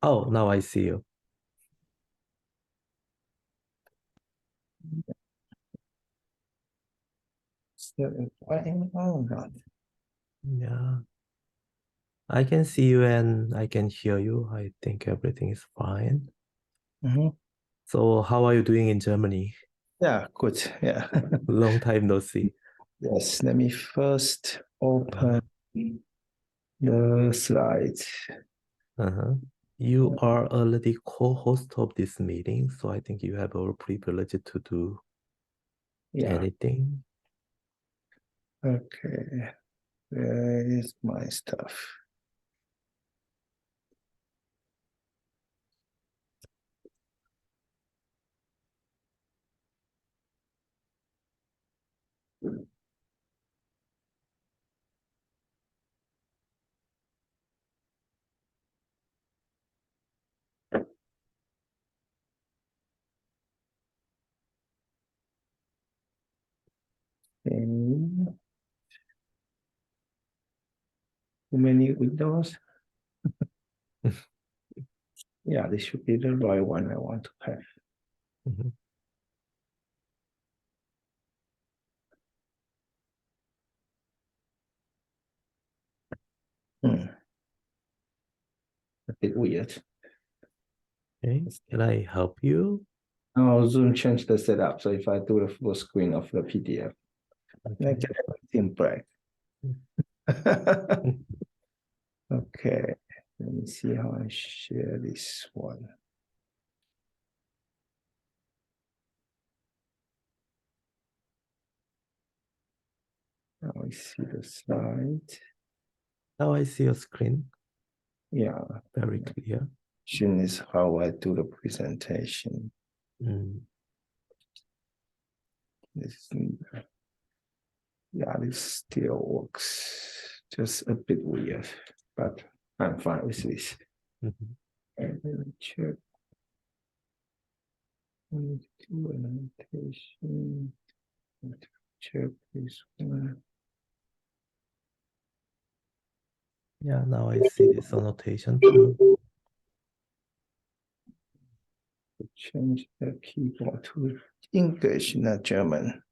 Oh, now I see you. Oh God. Yeah, I can see you and I can hear you. I think everything is fine. So, how are you doing in Germany? Yeah, good. Yeah. Long time no see. Yes, let me first Uh-huh. open the slides. Uh-huh. You are already co-host of this meeting, so I think you have a privilege to do Yeah. anything. Okay. Where is my stuff? Okay. Too many windows? Yeah, this should be the right one I want to have. Mhm. A bit weird. Okay, can I help you? Oh, Zoom changed the setup. So if I do the full screen of the PDF, I Okay. get everything black. Okay, let me see how I share this one. Now I see the slide. Now I see your screen. Yeah, Very clear. question is how I do the presentation. This, yeah, this still works. Just a bit weird, but I'm fine with this. Mhm. And let me check. Do annotation. Check this one. Yeah, now I see this annotation too. Change the keyboard to English, not German.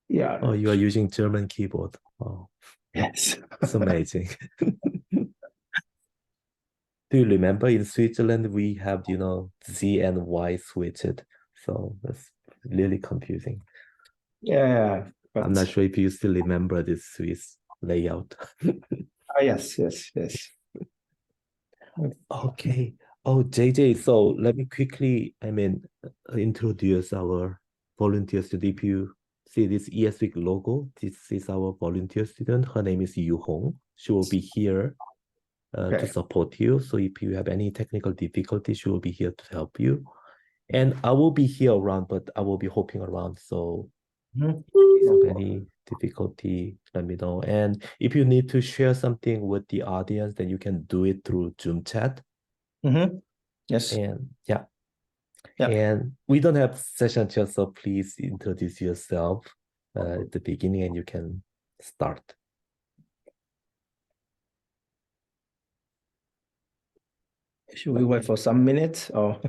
Yeah. Oh, you are using German keyboard. Oh, Yes. it's amazing. Do you remember in Switzerland we have, Z and Y switched? So that's really confusing. Yeah, I'm not but sure if you still remember this Swiss layout. yes. Okay. Oh, JJ, so let me quickly, introduce our volunteer student. If you see this ESWIC logo, this is our volunteer student. Her name is Yu Hong. She will be here to Okay. support you. So if you have any technical difficulty, she will be here to help you. And I will be here around, but I will be hopping around. So if you have any difficulty, let me know. And if you need to share something with the audience, then you can do it through Zoom chat. Yes. And yeah. Yeah. And we don't have session chat, so please introduce yourself at the beginning and you can start. Should we wait for some minutes or?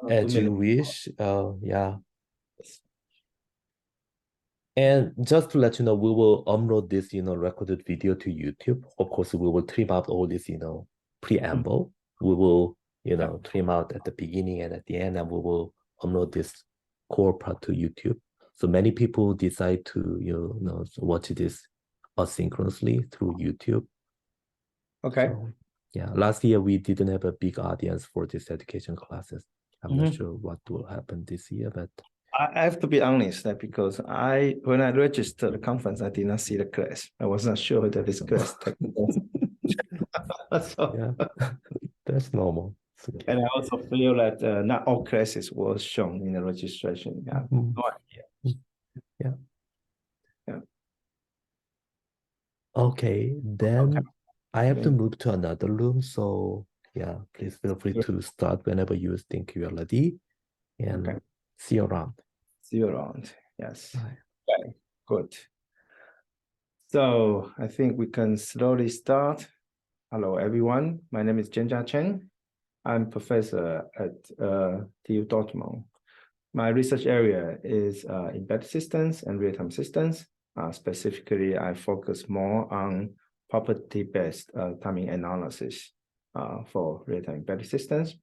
As you wish. Yeah. And just to let you know, we will upload this, recorded video to YouTube. Of course, we will trim out all this, preamble. We will, trim out at the beginning and at the end, and we will upload this core part to YouTube. So many people decide to, watch this asynchronously through YouTube. Okay. So, yeah, last year we didn't have a big audience for this education classes. I'm not sure what will happen this year, but I have to be honest that because when I registered the conference, I did not see the class. I was not sure that this class so, yeah, that's normal. Okay. and I also feel that not all classes were shown in the registration. Yeah. Mm. No idea. Yeah. Yeah. Okay, Okay. then I have to move to another room. So yeah, please feel free to start whenever you think you are ready. And Okay. see you around. See you around. Yes. Bye. Okay. Good. So I think we can slowly start. Hello, everyone. My name is Zhenjia Chen. I'm professor at TU Dortmund. My research area is embedded systems and real-time systems. Specifically, I focus more on property-based timing analysis for real-time embedded systems.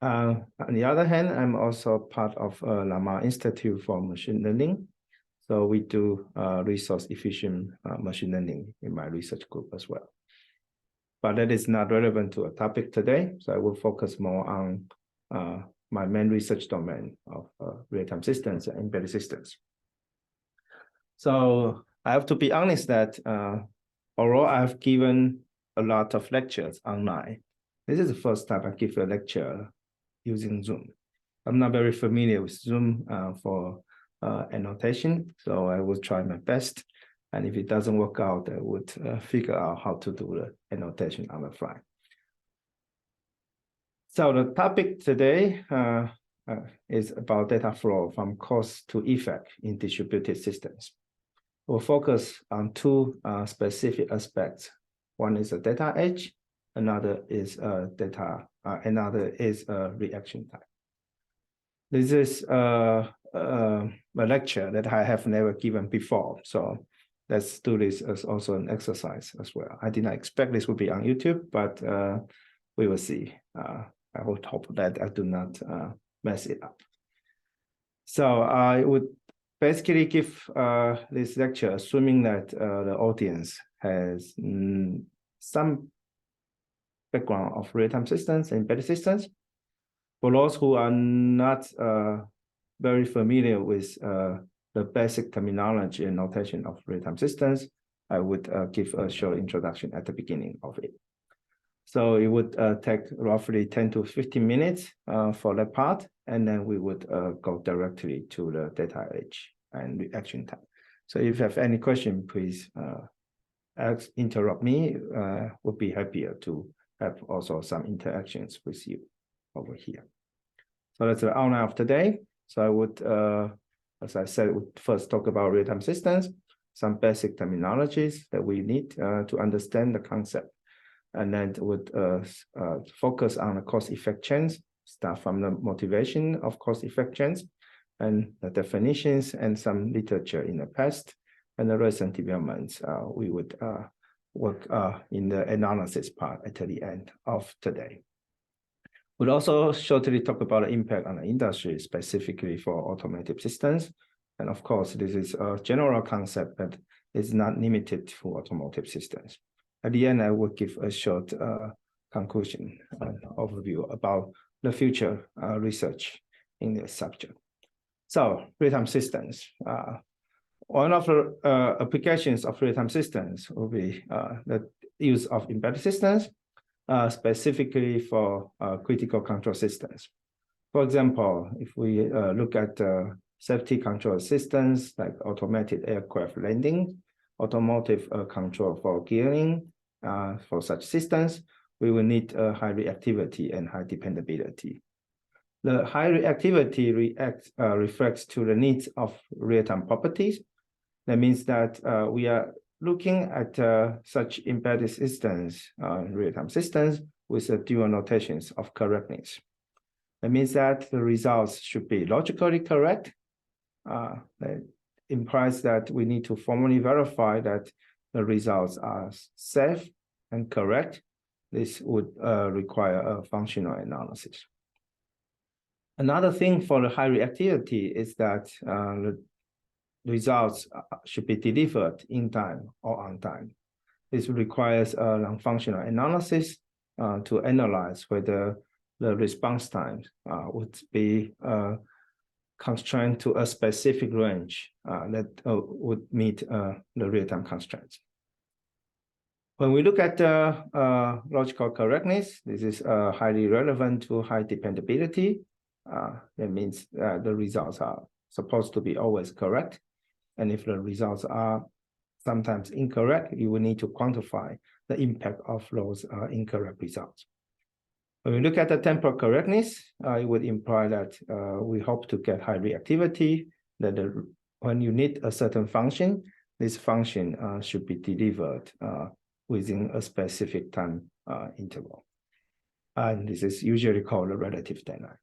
On the other hand, I'm also part of Lamar Institute for Machine Learning. So we do resource-efficient machine learning in my research group as well. But that is not relevant to a topic today, so I will focus more on my main research domain of real-time systems and embedded systems. So I have to be honest that although I've given a lot of lectures online, this is the first time I give a lecture using Zoom. I'm not very familiar with Zoom for annotation, so I will try my best. And if it doesn't work out, I would figure out how to do the annotation on the fly. So the topic today is about data flow from cause to effect in distributed systems. We'll focus on two specific aspects. One is a data edge, another is reaction time. This is a lecture that I have never given before, so let's do this as also an exercise as well. I did not expect this would be on YouTube, but we will see. I would hope that I do not mess it up. So I would basically give this lecture assuming that the audience has some background of real-time systems and embedded systems. For those who are not very familiar with the basic terminology and notation of real-time systems, I would give a short introduction at the beginning of it. So it would take roughly 10 to 15 minutes for that part, and then we would go directly to the data edge and reaction time. So if you have any question, please interrupt me. Would be happier to have also some interactions with you over here. So that's the outline of today. So I would, as I said, would first talk about real-time systems, some basic terminologies that we need to understand the concept, and then would focus on the cause-effect chains, start from the motivation of cause-effect chains, and the definitions and some literature in the past, and the recent developments we would work in the analysis part at the end of today. We'll also shortly talk about the impact on the industry, specifically for automotive systems. And of course, this is a general concept that is not limited to automotive systems. At the end, I will give a short conclusion overview about the future research in this subject. So, real-time systems. One of the applications of real-time systems will be the use of embedded systems, specifically for critical control systems. For example, if we look at safety control systems like automated aircraft landing, automotive control for gearing, for such systems, we will need high reactivity and high dependability. The high reactivity reflects to the needs of real-time properties. That means that we are looking at such embedded systems, real-time systems, with dual notations of correctness. That means that the results should be logically correct. That implies that we need to formally verify that the results are safe and correct. This would require a functional analysis. Another thing for the high reactivity is that the results should be delivered in time or on time. This requires a non-functional analysis to analyze whether the response time would be constrained to a specific range that would meet the real-time constraints. When we look at logical correctness, this is highly relevant to high dependability. That means the results are supposed to be always correct. And if the results are sometimes incorrect, you will need to quantify the impact of those incorrect results. When we look at the temporal correctness, it would imply that we hope to get high reactivity, that when you need a certain function, this function should be delivered within a specific time interval. And this is usually called a relative deadline.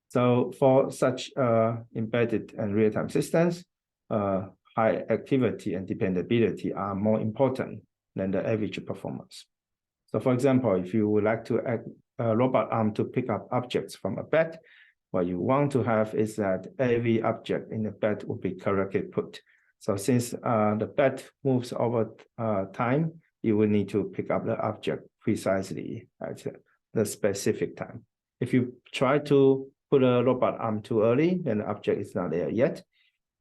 So for such embedded and real-time systems, high activity and dependability are more important than the average performance. So for example, if you would like to add a robot arm to pick up objects from a bed, what you want to have is that every object in the bed will be correctly put. So since the bed moves over time, you will need to pick up the object precisely at the specific time. If you try to put a robot arm too early, then the object is not there yet.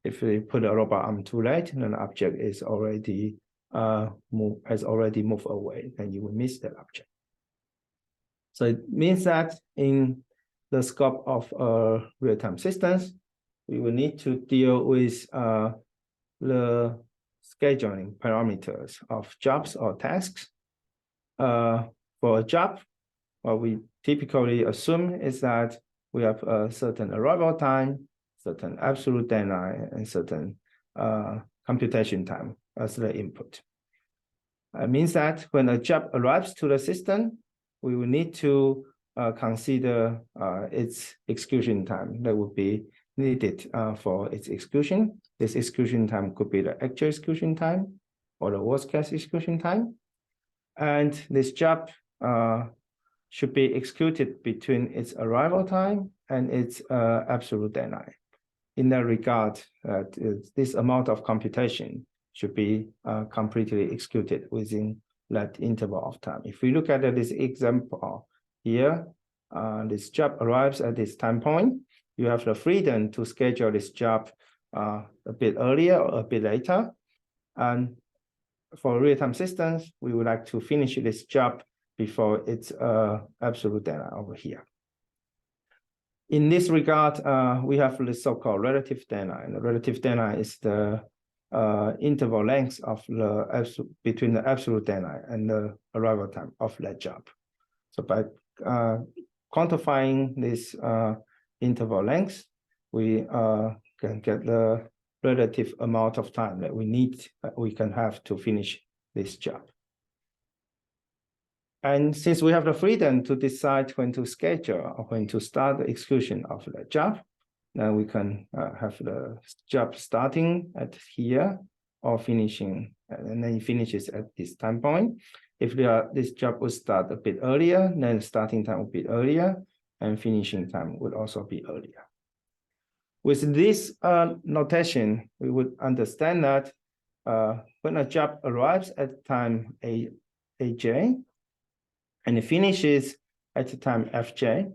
If you put a robot arm too late, then the object is already has already moved away, and you will miss that object. So it means that in the scope of real-time systems, we will need to deal with the scheduling parameters of jobs or tasks. For a job, what we typically assume is that we have a certain arrival time, certain absolute deadline, and certain computation time as the input. It means that when a job arrives to the system, we will need to consider its execution time that would be needed for its execution. This execution time could be the actual execution time or the worst case execution time. And this job should be executed between its arrival time and its absolute deadline. In that regard, this amount of computation should be completely executed within that interval of time. If we look at this example here, this job arrives at this time point. You have the freedom to schedule this job a bit earlier or a bit later. And for real-time systems, we would like to finish this job before its absolute deadline over here. In this regard, we have the so-called relative deadline. The relative deadline is the interval length of between the absolute deadline and the arrival time of that job. So by quantifying this interval length, we can get the relative amount of time that we can have to finish this job. And since we have the freedom to decide when to schedule or when to start the execution of the job, then we can have the job starting at here or finishing, and then it finishes at this time point. If this job would start a bit earlier, then starting time would be earlier, and finishing time would also be earlier. With this notation, we would understand that when a job arrives at time AJ, and it finishes at the time Fj,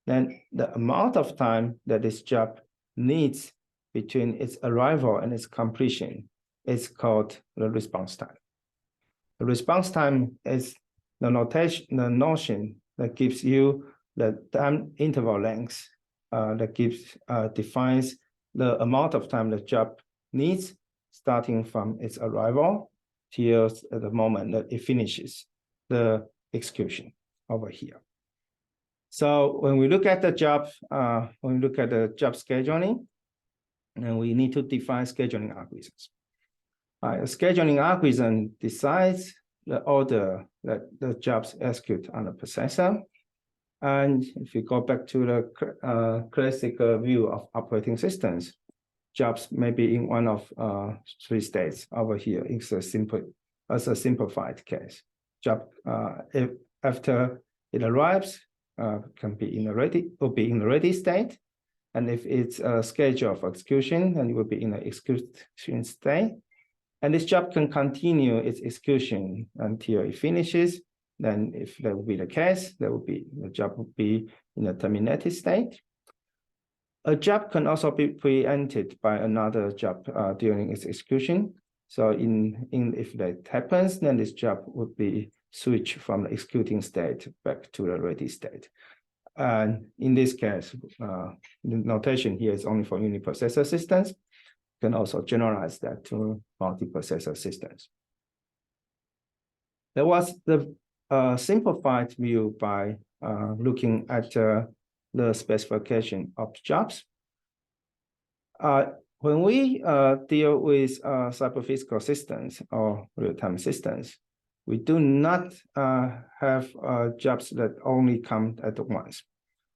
then the amount of time that this job needs between its arrival and its completion is called the response time. The response time is the notion that gives you the time interval length that defines the amount of time the job needs starting from its arrival till the moment that it finishes the execution over here. So when we look at the job, when we look at the job scheduling, and we need to define scheduling algorithms. A scheduling algorithm decides the order that the jobs execute on the processor. And if you go back to the classic view of operating systems, jobs may be in one of three states over here. It's a simplified case. Job if after it arrives will be in the ready state, and if it's a schedule for execution, then it will be in the execution state. And this job can continue its execution until it finishes. Then, if that would be the case, the job would be in a terminated state. A job can also be preempted by another job during its execution. So if that happens, then this job would be switched from the executing state back to the ready state. And in this case, the notation here is only for uniprocessor systems. You can also generalize that to multiprocessor systems. There was the simplified view by looking at the specification of jobs. When we deal with cyberphysical systems or real-time systems, we do not have jobs that only come at once.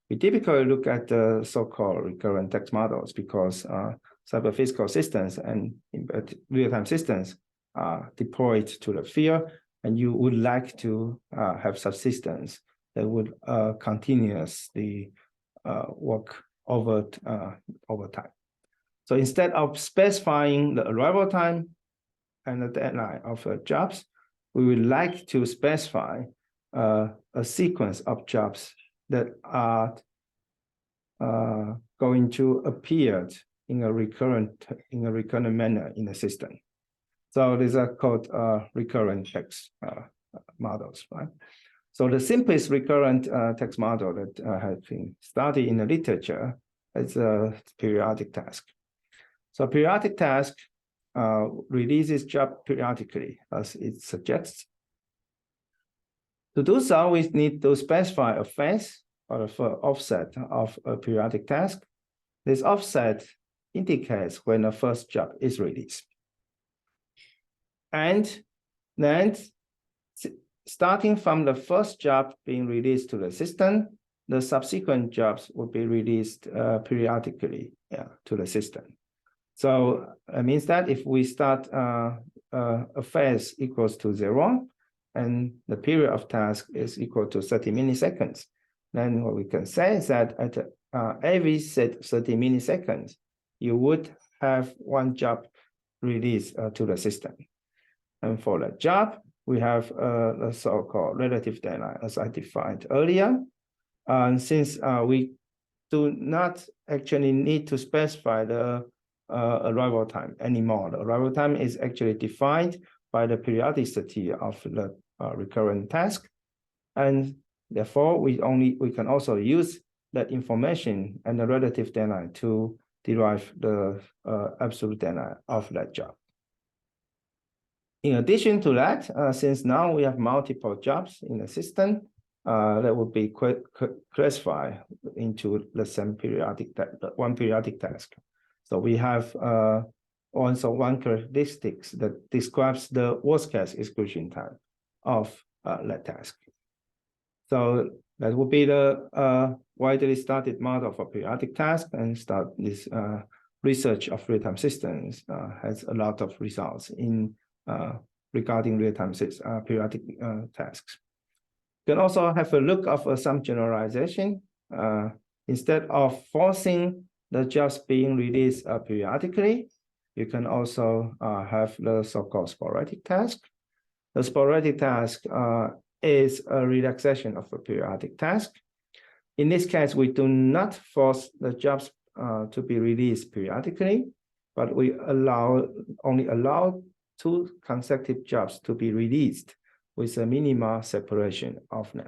We typically look at the so-called recurrent text models because cyber-physical systems and real-time systems are deployed to the field, and you would like to have such systems that would continuously work over time. So instead of specifying the arrival time and the deadline of jobs, we would like to specify a sequence of jobs that are going to appear in a recurrent manner in the system. So these are called recurrent text models, right? So the simplest recurrent text model that has been studied in the literature is a periodic task. So periodic task releases job periodically, as it suggests. To do so, we need to specify a phase or an offset of a periodic task. This offset indicates when the first job is released. And then, starting from the first job being released to the system, the subsequent jobs will be released periodically to the system. So it means that if we start a phase equals to 0, and the period of task is equal to 30 milliseconds, then what we can say is that at every 30 milliseconds, you would have one job released to the system. And for that job, we have a so-called relative deadline, as I defined earlier. And since we do not actually need to specify the arrival time anymore, the arrival time is actually defined by the periodicity of the recurrent task. And therefore, we can also use that information and the relative deadline to derive the absolute deadline of that job. In addition to that, since now we have multiple jobs in the system, that will be classified into the same periodic task. So we have also one characteristics that describes the worst case execution time of that task. So that would be the widely studied model for periodic task, and start this research of real-time systems has a lot of results in regarding real-time periodic tasks. You can also have a look of some generalization. Instead of forcing the jobs being released periodically, you can also have the so-called sporadic task. The sporadic task is a relaxation of a periodic task. In this case, we do not force the jobs to be released periodically, but we only allow 2 consecutive jobs to be released with a minimal separation of them.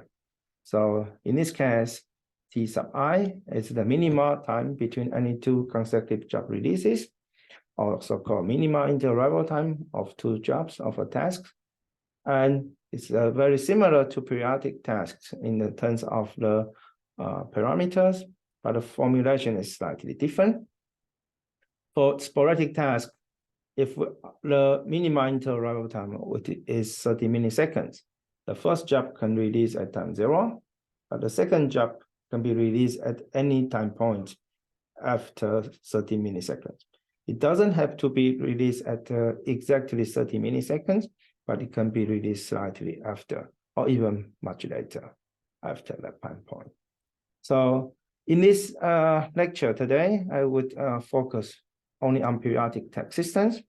So in this case, T sub I is the minimal time between any 2 consecutive job releases, also called minimal interarrival time of 2 jobs of a task. And it's very similar to periodic tasks in the terms of the parameters, but the formulation is slightly different. For sporadic tasks, if the minimal interarrival time is 30 milliseconds, the first job can release at time 0, but the second job can be released at any time point after 30 milliseconds. It doesn't have to be released at exactly 30 milliseconds, but it can be released slightly after, or even much later after that time point. So in this lecture today, I would focus only on periodic task systems.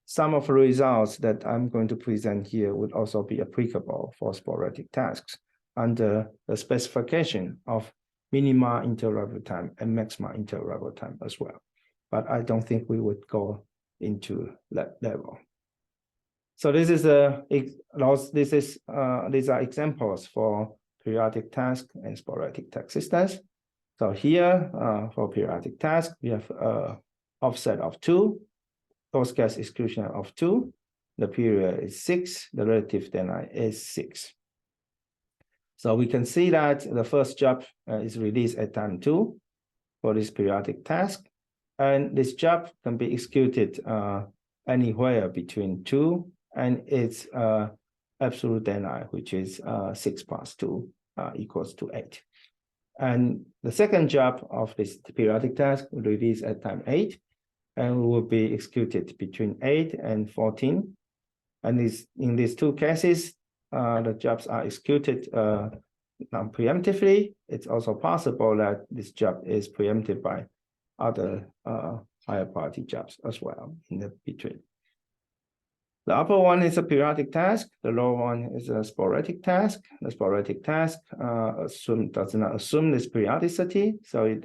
Some of the results that I'm going to present here would also be applicable for sporadic tasks under the specification of minimal interarrival time and maximal interarrival time as well. But I don't think we would go into that level. So this is these are examples for periodic task and sporadic task systems. So here for periodic task, we have offset of 2, worst case execution of 2. The period is 6. The relative deadline is 6. So we can see that the first job is released at time 2 for this periodic task, and this job can be executed anywhere between 2 and its absolute deadline, which is 6 plus 2 equals to 8. And the second job of this periodic task will release at time 8 and will be executed between 8 and 14. And in these two cases, the jobs are executed non-preemptively. It's also possible that this job is preempted by other higher priority jobs as well in the between. The upper one is a periodic task. The lower one is a sporadic task. The sporadic task does not assume this periodicity, so it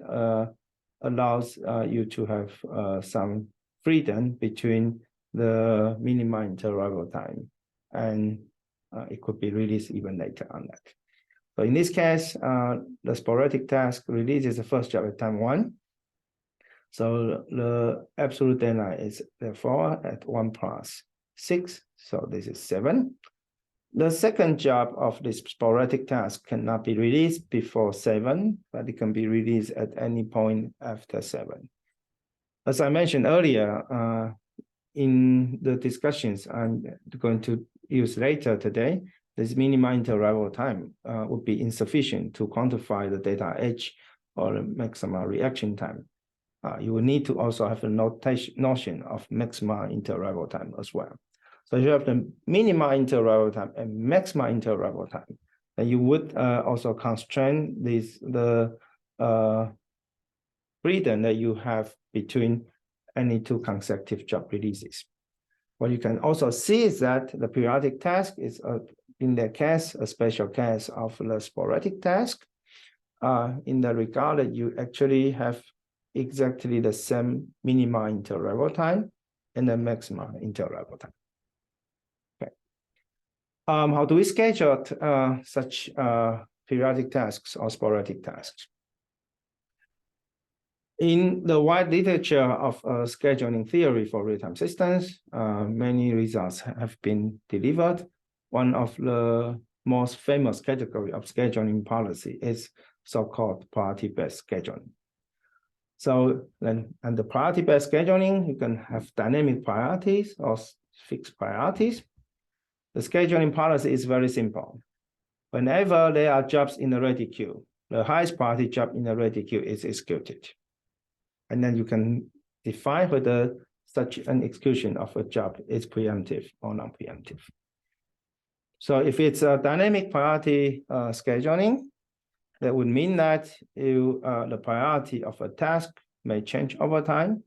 allows you to have some freedom between the minimum interarrival time, and it could be released even later on that. So in this case, the sporadic task releases the first job at time 1. So the absolute deadline is therefore at 1 plus 6, so this is 7. The second job of this sporadic task cannot be released before 7, but it can be released at any point after 7. As I mentioned earlier, in the discussions I'm going to use later today, this minimum interarrival time would be insufficient to quantify the data H or the maximum reaction time. You will need to also have a notion of maximum interarrival time as well. So you have the minimum interarrival time and maximum interarrival time, and you would also constrain the freedom that you have between any two consecutive job releases. What you can also see is that the periodic task is, in that case, a special case of the sporadic task, in the regard that you actually have exactly the same minimum interarrival time and the maximum interarrival time. Okay. How do we schedule such periodic tasks or sporadic tasks? In the wide literature of scheduling theory for real-time systems, many results have been delivered. One of the most famous category of scheduling policy is so-called priority-based scheduling. So then, under priority-based scheduling, you can have dynamic priorities or fixed priorities. The scheduling policy is very simple. Whenever there are jobs in the ready queue, the highest priority job in the ready queue is executed. And then you can define whether such an execution of a job is preemptive or non-preemptive. So if it's a dynamic priority scheduling, that would mean that the priority of a task may change over time.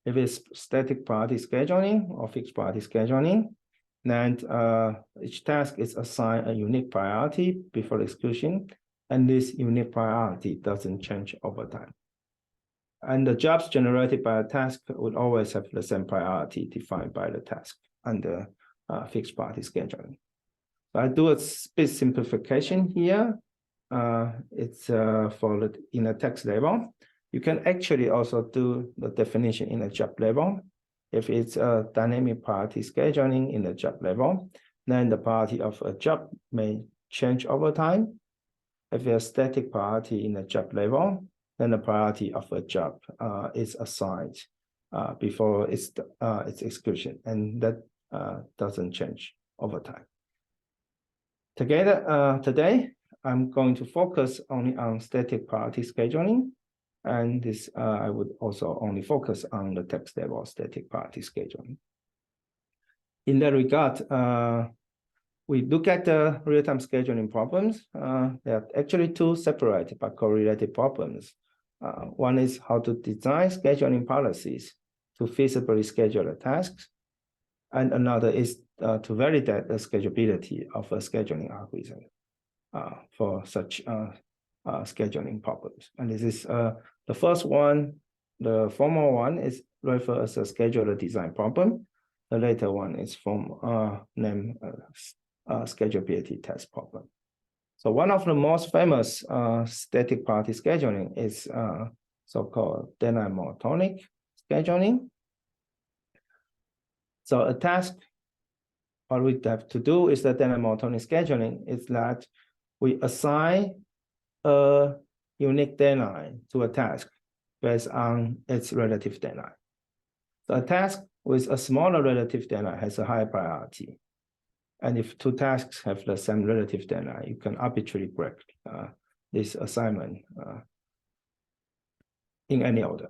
If it's static priority scheduling or fixed priority scheduling, then each task is assigned a unique priority before execution, and this unique priority doesn't change over time. And the jobs generated by a task would always have the same priority defined by the task under fixed priority scheduling. So I do a bit simplification here. It's for in a text level. You can actually also do the definition in a job level. If it's a dynamic priority scheduling in the job level, then the priority of a job may change over time. If it's a static priority in the job level, then the priority of a job is assigned before its execution, and that doesn't change over time. Today, I'm going to focus only on static priority scheduling, and this I would also only focus on the text level static priority scheduling. In that regard, we look at the real-time scheduling problems. There are actually two separate but correlated problems. One is how to design scheduling policies to feasibly schedule the tasks, and another is to validate the schedulability of a scheduling algorithm for such scheduling problems. And this is the first one. The former one is referred as a scheduler design problem. The later one is named schedulability test problem. So one of the most famous static priority scheduling is so-called deadline monotonic scheduling. So a task, what we have to do is that deadline monotonic scheduling is that we assign a unique deadline to a task based on its relative deadline. So a task with a smaller relative deadline has a higher priority. And if two tasks have the same relative deadline, you can arbitrarily break this assignment in any order.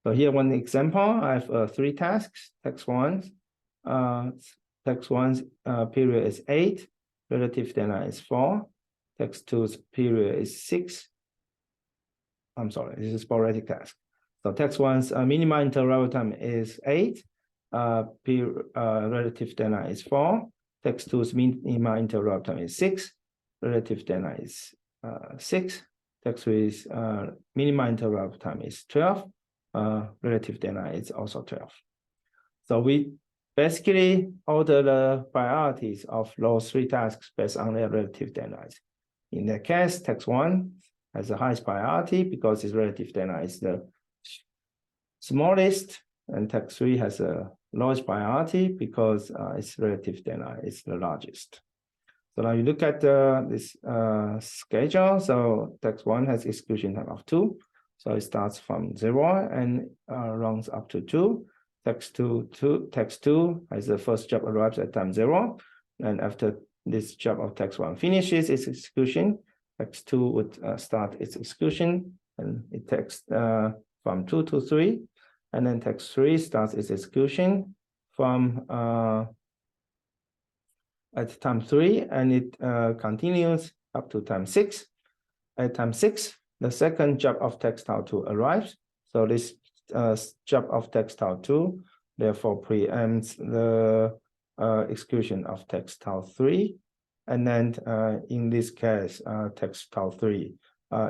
So here one example, I have 3 tasks. Task 1's period is 8, relative deadline is 4. Task 2's period is 6. I'm sorry, this is sporadic task. So task 1's minimum interrupt time is 8. Relative deadline is 4. Task 2's minimum interrupt time is 6. Relative deadline is 6. Task 3's minimum interrupt time is 12. Relative deadline is also 12. So we basically order the priorities of those 3 tasks based on their relative deadlines. In that case, task 1 has the highest priority because its relative deadline is the smallest, and task 3 has the lowest priority because its relative deadline is the largest. So now you look at this schedule. So task 1 has execution time of 2. So it starts from 0 and runs up to 2. Task 2 has the first job arrives at time 0. And after this job of task 1 finishes its execution, task 2 would start its execution, and it takes from 2 to 3. And then task 3 starts its execution from at time 3, and it continues up to time 6. At time 6, the second job of task tau 2 arrives. So this job of task tau 2 therefore preempts the execution of task tau 3. And then in this case, task tau 3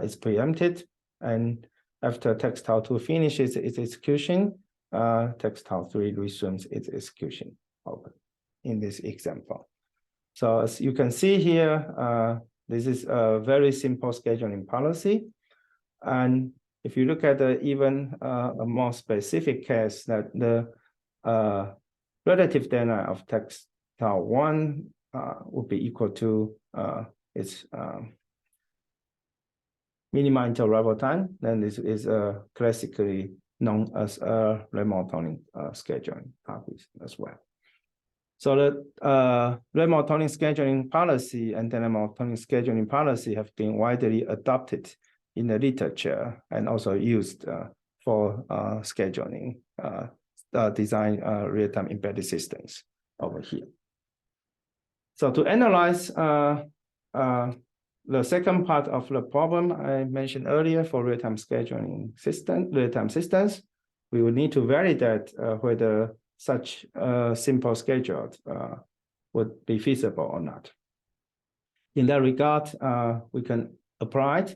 is preempted. And after task tau 2 finishes its execution, task tau 3 resumes its execution in this example. So as you can see here, this is a very simple scheduling policy. And if you look at even a more specific case, that the relative deadline of task tau 1 would be equal to its minimum interval time, then this is classically known as a rate monotonic scheduling policy as well. So the rate monotonic scheduling policy and dynamic monotonic scheduling policy have been widely adopted in the literature and also used for scheduling design real-time embedded systems over here. So to analyze the second part of the problem I mentioned earlier for real-time scheduling real-time systems, we will need to validate whether such a simple schedule would be feasible or not. In that regard, we can apply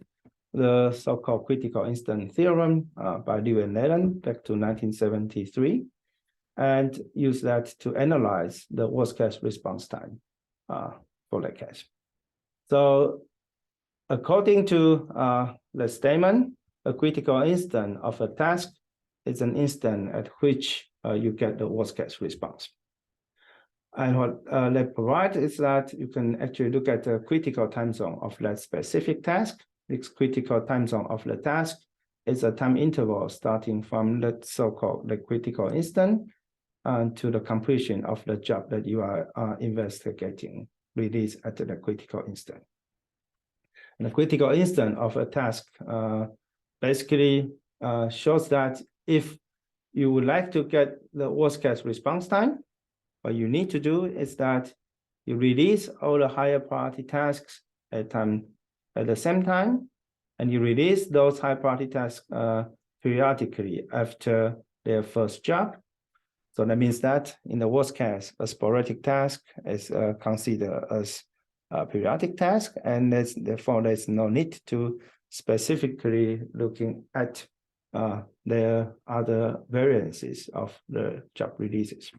the so-called critical instant theorem by Liu and Allen back to 1973, and use that to analyze the worst case response time for that case. So according to the statement, a critical instant of a task is an instant at which you get the worst case response. And what they provide is that you can actually look at the critical time zone of that specific task. This critical time zone of the task is a time interval starting from the so-called the critical instant to the completion of the job that you are investigating, released at the critical instant. And the critical instant of a task basically shows that if you would like to get the worst case response time, what you need to do is that you release all the higher priority tasks at the same time, and you release those high priority tasks periodically after their first job. So that means that in the worst case, a sporadic task is considered as a periodic task, and therefore there's no need to specifically looking at the other variances of the job releases.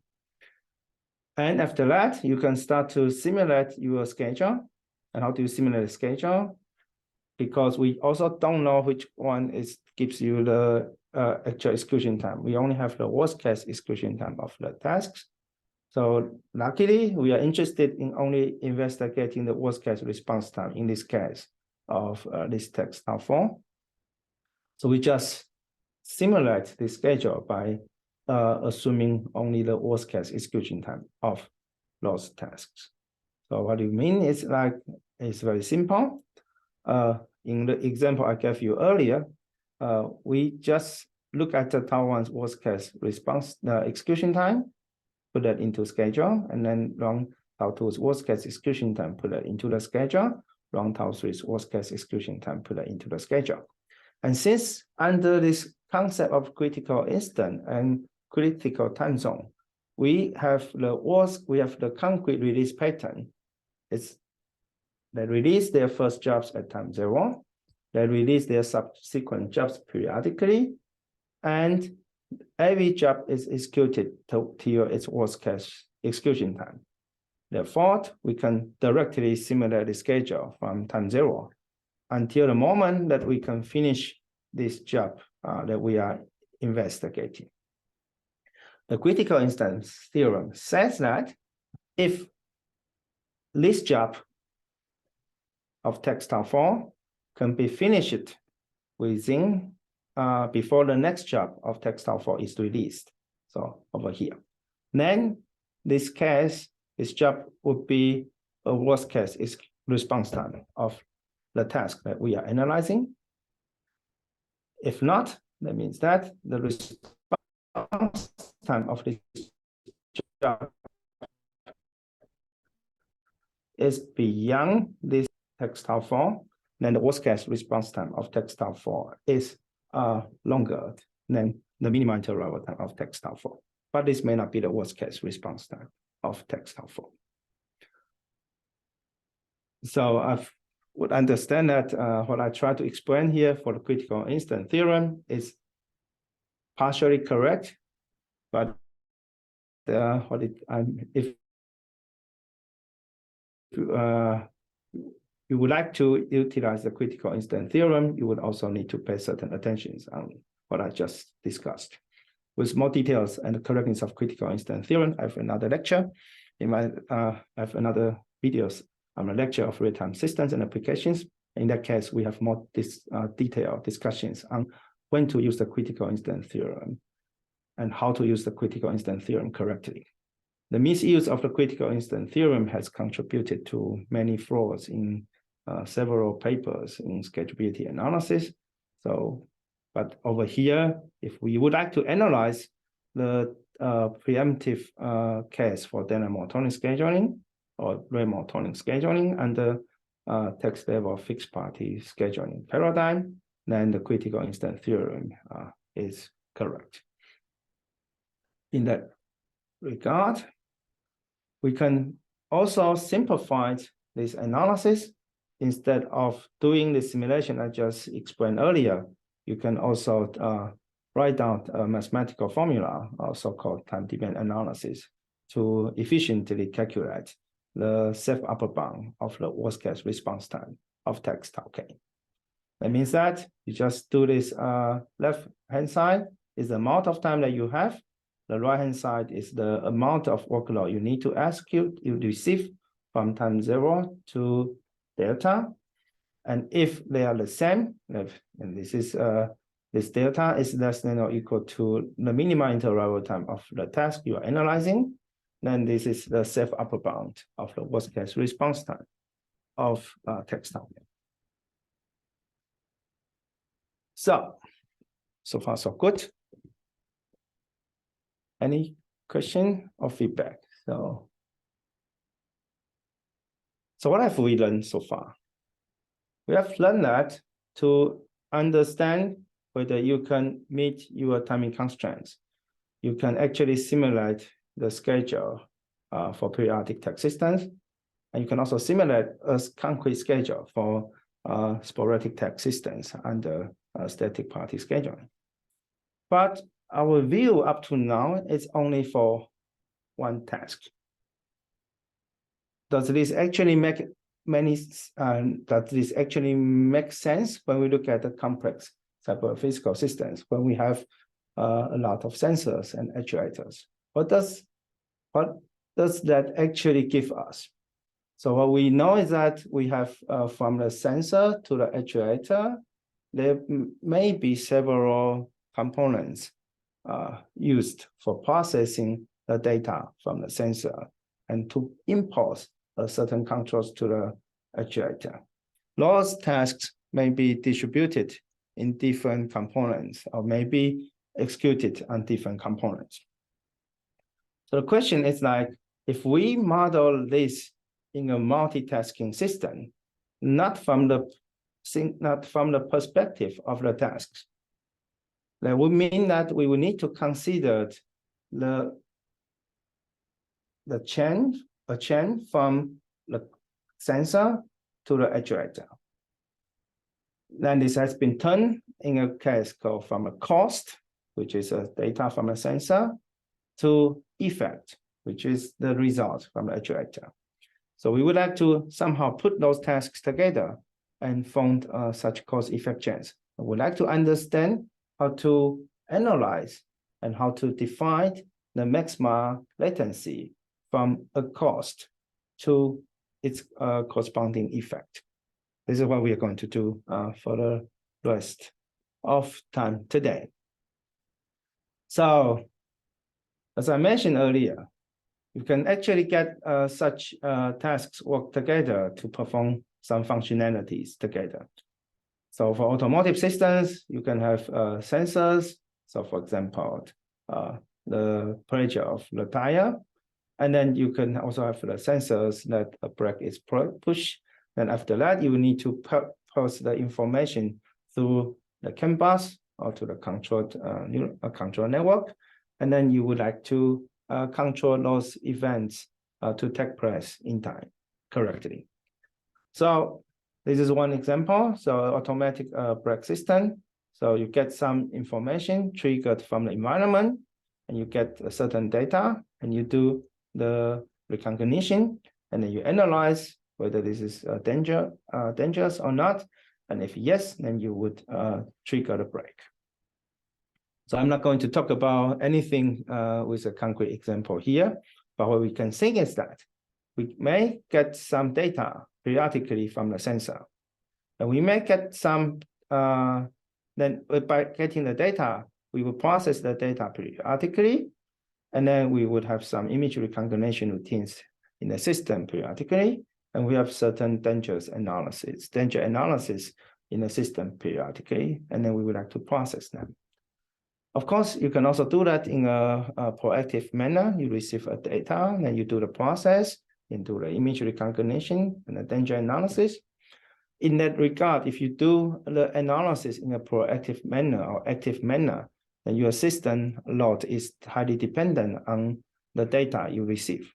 And after that, you can start to simulate your schedule. And how do you simulate the schedule? Because we also don't know which one gives you the actual execution time. We only have the worst case execution time of the tasks. So luckily, we are interested in only investigating the worst case response time in this case of this task tau 4. So we just simulate the schedule by assuming only the worst case execution time of those tasks. So what do you mean? It's very simple. In the example I gave you earlier, we just look at the Tau1's worst case response execution time, put that into schedule, and then run Tau2's worst case execution time, put that into the schedule, run Tau3's worst case execution time, put that into the schedule. And since under this concept of critical instant and critical time zone, we have the concrete release pattern. They release their first jobs at time 0. They release their subsequent jobs periodically, and every job is executed till its worst case execution time. Therefore, we can directly simulate the schedule from time 0 until the moment that we can finish this job that we are investigating. The critical instance theorem says that if this job of text Tau4 can be finished within before the next job of text Tau4 is released, so over here, then this job would be a worst case is response time of the task that we are analyzing. If not, that means that the response time of this job is beyond this text Tau4, then the worst case response time of text Tau4 is longer than the minimum interval time of text Tau4. But this may not be the worst case response time of text Tau4. So I would understand that what I try to explain here for the critical instant theorem is partially correct, but if you would like to utilize the critical instant theorem, you would also need to pay certain attentions on what I just discussed. With more details and the correctness of critical instant theorem, I have another lecture. I have another videos on the lecture of real-time systems and applications. In that case, we have more detailed discussions on when to use the critical instant theorem and how to use the critical instant theorem correctly. The misuse of the critical instant theorem has contributed to many flaws in several papers in scalability analysis. But over here, if we would like to analyze the preemptive case for dynamic monotonic scheduling or rate monotonic scheduling under text level fixed party scheduling paradigm, then the critical instant theorem is correct. In that regard, we can also simplify this analysis. Instead of doing the simulation I just explained earlier, you can also write down a mathematical formula, so-called time-dependent analysis, to efficiently calculate the safe upper bound of the worst-case response time of text Tau-k. That means that you just do this left-hand side is the amount of time that you have. The right-hand side is the amount of workload you need to execute, you receive from time 0 to delta. And if they are the same, and this delta is less than or equal to the minimum interval time of the task you are analyzing, then this is the safe upper bound of the worst case response time of text Tau-k. So far so good. Any question or feedback? So what have we learned so far? We have learned that to understand whether you can meet your timing constraints, you can actually simulate the schedule for periodic task systems, and you can also simulate a concrete schedule for sporadic task systems under static party scheduling. But our view up to now is only for one task. Does this actually make sense when we look at the complex cyber-physical systems, when we have a lot of sensors and actuators? What does that actually give us? So what we know is that we have from the sensor to the actuator, there may be several components used for processing the data from the sensor and to impulse certain controls to the actuator. Those tasks may be distributed in different components or may be executed on different components. So the question is like, if we model this in a multitasking system, not from the perspective of the tasks, that would mean that we will need to consider a chain from the sensor to the actuator. Then this has been turned in a case called from a cost, which is a data from a sensor, to effect, which is the result from the actuator. So we would like to somehow put those tasks together and found such cause-effect chains. We would like to understand how to analyze and how to define the maximal latency from a cost to its corresponding effect. This is what we are going to do for the rest of time today. So, as I mentioned earlier, you can actually get such tasks work together to perform some functionalities together. So for automotive systems, you can have sensors. So for example, the pressure of the tire. And then you can also have the sensors that a brake is pushed. And after that, you need to pass the information through the CAN bus or to the control network. And then you would like to control those events to take place in time correctly. So this is one example. So automatic brake system. So you get some information triggered from the environment, and you get a certain data, and you do the recognition, and then you analyze whether this is dangerous or not. And if yes, then you would trigger the brake. So I'm not going to talk about anything with a concrete example here, but what we can think is that we may get some data periodically from the sensor. And we may get some, then by getting the data, we will process the data periodically, and then we would have some image recognition routines in the system periodically, and we have certain danger analysis in the system periodically, and then we would like to process them. Of course, you can also do that in a proactive manner. You receive a data, then you do the process, then do the image recognition and the danger analysis. In that regard, if you do the analysis in a proactive manner or active manner, then your system load is highly dependent on the data you receive.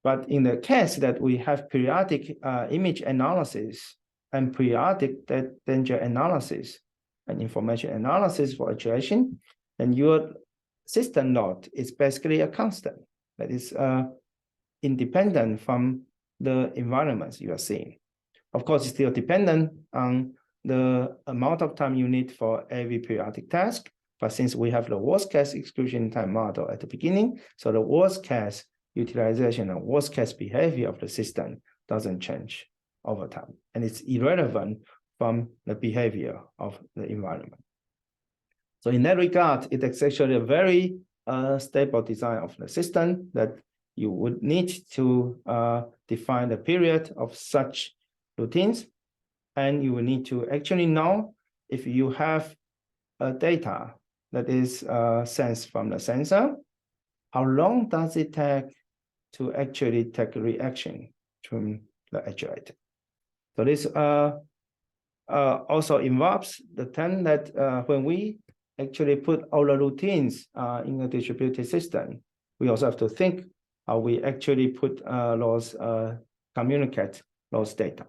But in the case that we have periodic image analysis and periodic danger analysis and information analysis for actuation, then your system load is basically a constant that is independent from the environments you are seeing. Of course, it's still dependent on the amount of time you need for every periodic task, but since we have the worst case execution time model at the beginning, so the worst case utilization and worst case behavior of the system doesn't change over time, and it's irrelevant from the behavior of the environment. So in that regard, it is actually a very stable design of the system that you would need to define the period of such routines, and you will need to actually know if you have data that is sensed from the sensor, how long does it take to actually take a reaction from the actuator. So this also involves the time that when we actually put all the routines in a distributed system, we also have to think how we actually put those communicate those data.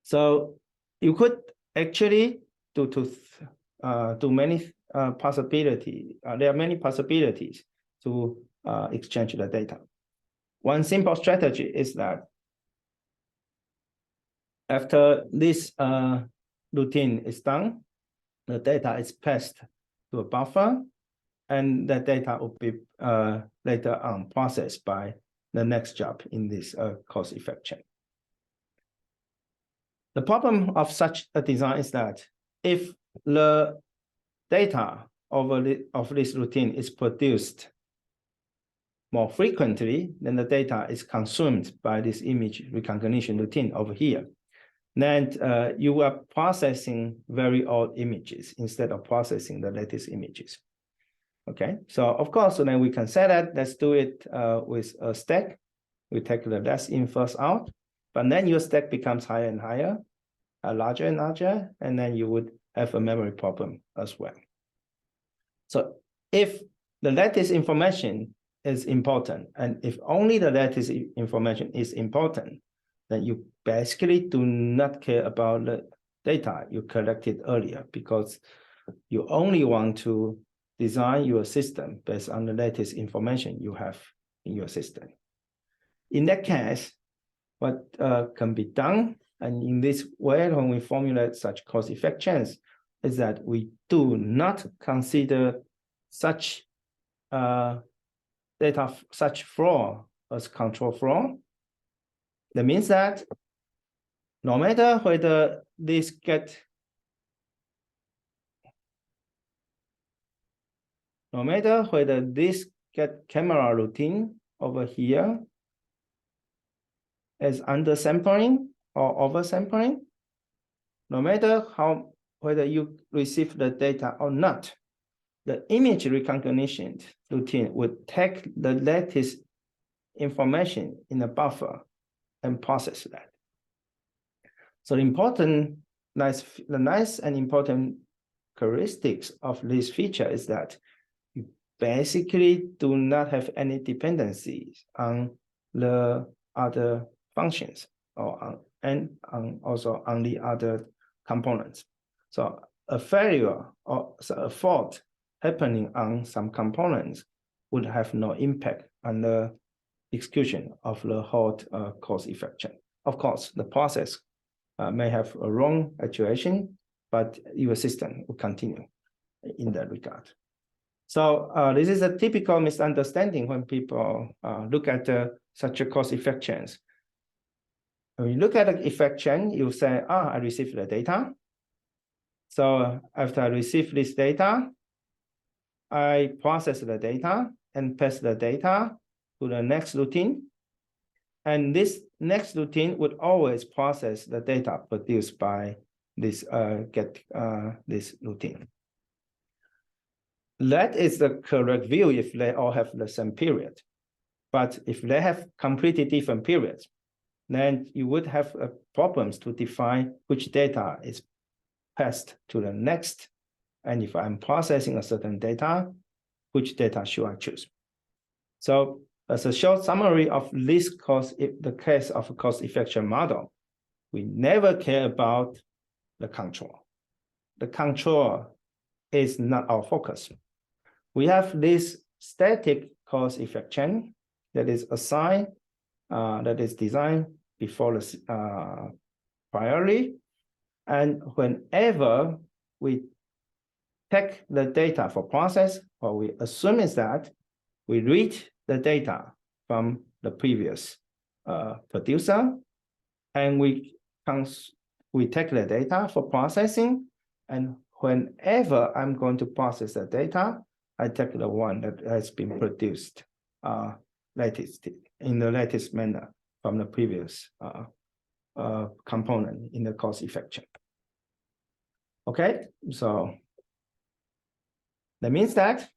So you could actually do many possibilities. There are many possibilities to exchange the data. One simple strategy is that after this routine is done, the data is passed to a buffer, and the data will be later on processed by the next job in this cause-effect chain. The problem of such a design is that if the data of this routine is produced more frequently, then the data is consumed by this image recognition routine over here. Then you are processing very old images instead of processing the latest images. Okay, so of course, so then we can say that, let's do it with a stack. We take the last in, first out, but then your stack becomes higher and higher, larger and larger, and then you would have a memory problem as well. So if the latest information is important, and if only the latest information is important, then you basically do not care about the data you collected earlier, because you only want to design your system based on the latest information you have in your system. In that case, what can be done, and in this way, when we formulate such cause-effect chains, is that we do not consider such such flow as control flow. That means that no matter whether this get camera routine over here as undersampling or oversampling, no matter whether you receive the data or not, the image recognition routine would take the latest information in the buffer and process that. So the nice and important characteristics of this feature is that you basically do not have any dependencies on the other functions and also on the other components. So a failure or a fault happening on some components would have no impact on the execution of the whole cause-effect chain. Of course, the process may have a wrong actuation, but your system will continue in that regard. So this is a typical misunderstanding when people look at such a cause-effect chains. When you look at the effect chain, you say, I received the data. So after I receive this data, I process the data and pass the data to the next routine. And this next routine would always process the data produced by this this routine. That is the correct view if they all have the same period. But if they have completely different periods, then you would have problems to define which data is passed to the next. And if I'm processing a certain data, which data should I choose? So as a short summary of this the case of a cause-effect chain model, we never care about the control. The control is not our focus. We have this static cause-effect chain that is assigned, that is designed before the priorly. And whenever we take the data for process, what we assume is that we read the data from the previous producer, and we take the data for processing. And whenever I'm going to process the data, I take the one that has been produced in the latest manner from the previous component in the cause-effect chain. Okay, so that means that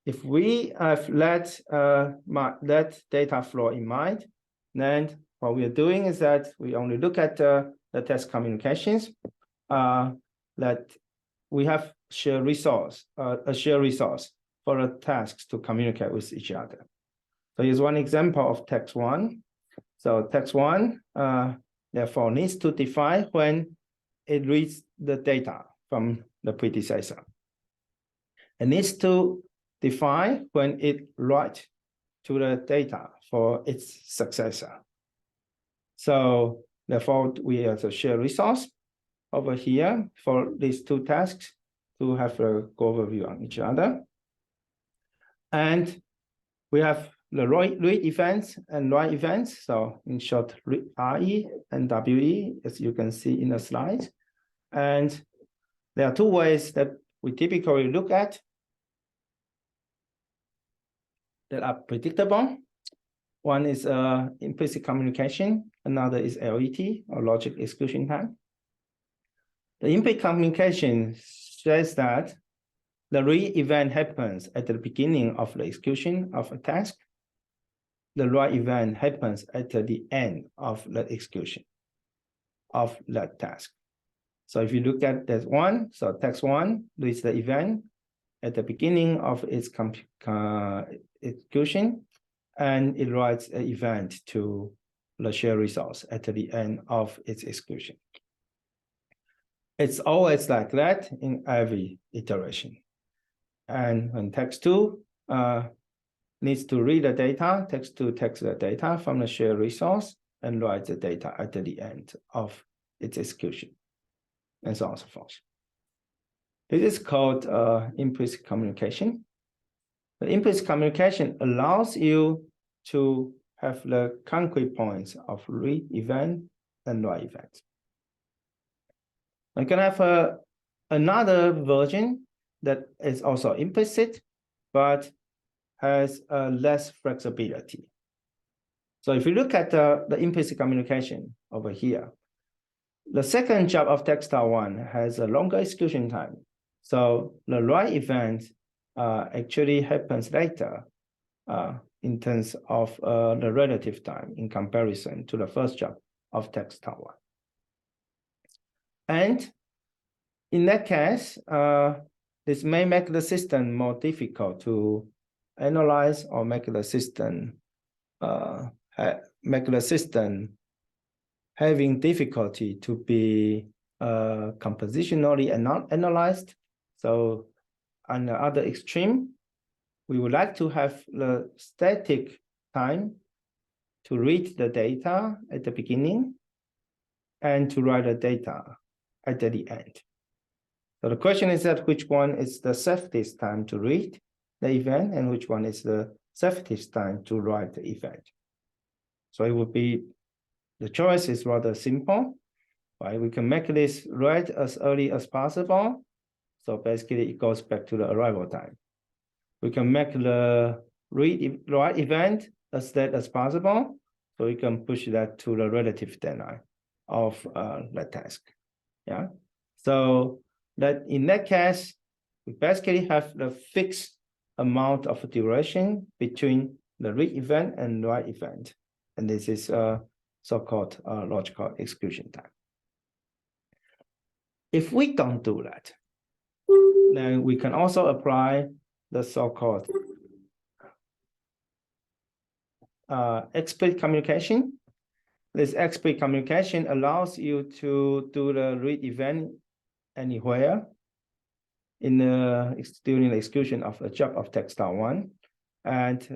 if we have that data flow in mind, then what we are doing is that we only look at the test communications, that we have a shared resource for the tasks to communicate with each other. So here's one example of text one. So text one, therefore, needs to define when it reads the data from the predecessor. It needs to define when it writes to the data for its successor. So therefore, we have a shared resource over here for these two tasks to have a go overview on each other. And we have the read events and write events. So in short, RE and WE, as you can see in the slides. And there are two ways that we typically look at. that are predictable. One is implicit communication, another is LET, or logic execution time. The implicit communication says that the read event happens at the beginning of the execution of a task. The write event happens at the end of the execution of that task. So if you look at that one, so task one reads the event at the beginning of its execution, and it writes an event to the shared resource at the end of its execution. It's always like that in every iteration. And when text two needs to read the data, text two takes the data from the shared resource and writes the data at the end of its execution, and so on and so forth. This is called implicit communication. The implicit communication allows you to have the concrete points of read event and write event. I can have another version that is also implicit, but has less flexibility. So if you look at the implicit communication over here, the second job of text.1 has a longer execution time. So the write event actually happens later in terms of the relative time in comparison to the first job of text.1. And in that case, this may make the system more difficult to analyze or make the system having difficulty to be compositionally analyzed. So on the other extreme, we would like to have the static time to read the data at the beginning and to write the data at the end. So the question is that which one is the safest time to read the event and which one is the safest time to write the event. So it would be, the choice is rather simple, right? We can make this write as early as possible. So basically it goes back to the arrival time. We can make the write event as late as possible. So we can push that to the relative deadline of the task. Yeah. So that in that case, we basically have the fixed amount of duration between the read event and write event. And this is so-called logical execution time. If we don't do that, then we can also apply the so-called explicit communication. This explicit communication allows you to do the read event anywhere in during the execution of a job of text.1 and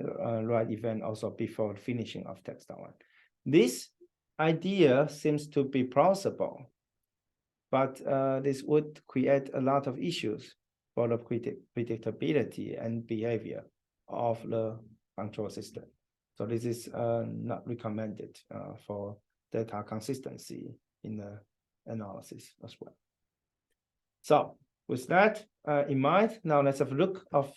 write event also before finishing of text.1. This idea seems to be plausible, but this would create a lot of issues for the predictability and behavior of the control system. So this is not recommended for data consistency in the analysis as well. So with that in mind, now let's have a look of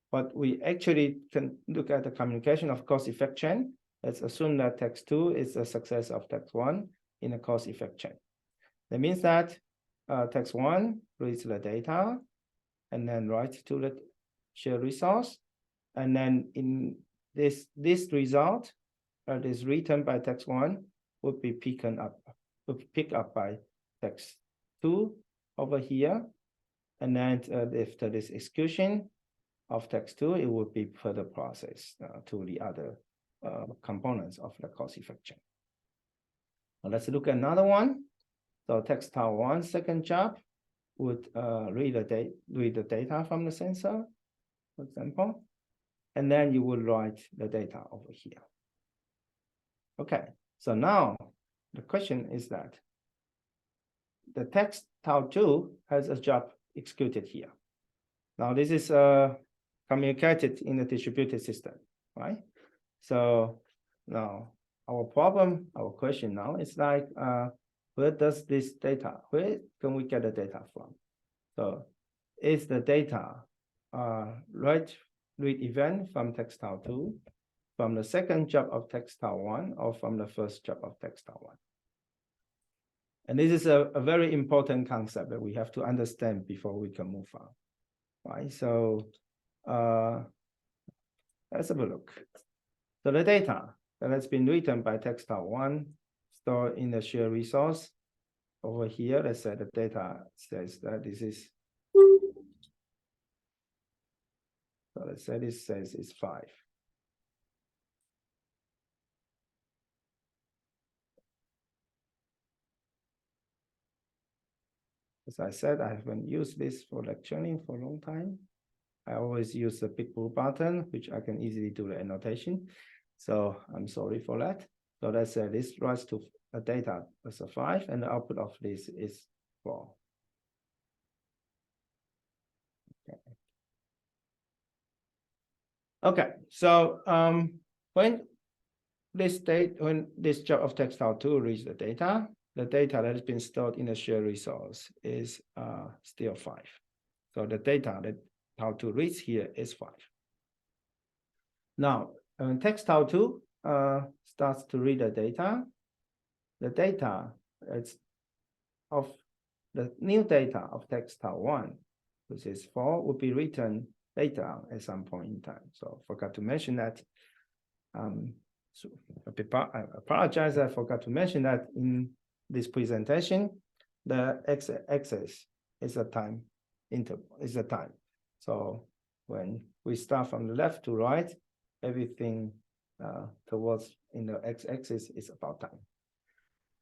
what we actually can look at the communication of cause-effect chain. Let's assume that text 2 is a success of text 1 in a cause-effect chain. That means that text 1 reads the data and then writes to the shared resource. And then in this result that is written by text 1 would be picked up by text 2 over here. And then after this execution of text 2, it would be further processed to the other components of the cause-effect chain. Now let's look at another one. So text.1 second job would read the data from the sensor, for example, and then you would write the data over here. Okay, so now the question is that the text.2 has a job executed here. Now this is communicated in the distributed system, right? So now our question now is like, where does this data, where can we get the data from? So is the data right read event from textile 2, from the second job of textile 1, or from the first job of textile 1. And this is a very important concept that we have to understand before we can move on, right? So let's have a look. So the data that has been written by textile 1 stored in the shared resource. Over here, let's say the data says that this is, so let's say this says it's 5. As I said, I haven't used this for lecturing for a long time. I always use the big blue button, which I can easily do the annotation. So I'm sorry for that. So let's say this writes to a data as a 5, and the output of this is 4. Okay, so when this job of textile 2 reads the data that has been stored in the shared resource is still 5. So the data that textile 2 reads here is 5. Now, when textile 2 starts to read the data is of the new data of textile 1, which is 4, will be written later at some point in time. So I forgot to mention that. So I apologize, I forgot to mention that in this presentation, the x-axis is a time interval, is a time. So when we start from the left to right, everything towards in the x-axis is about time.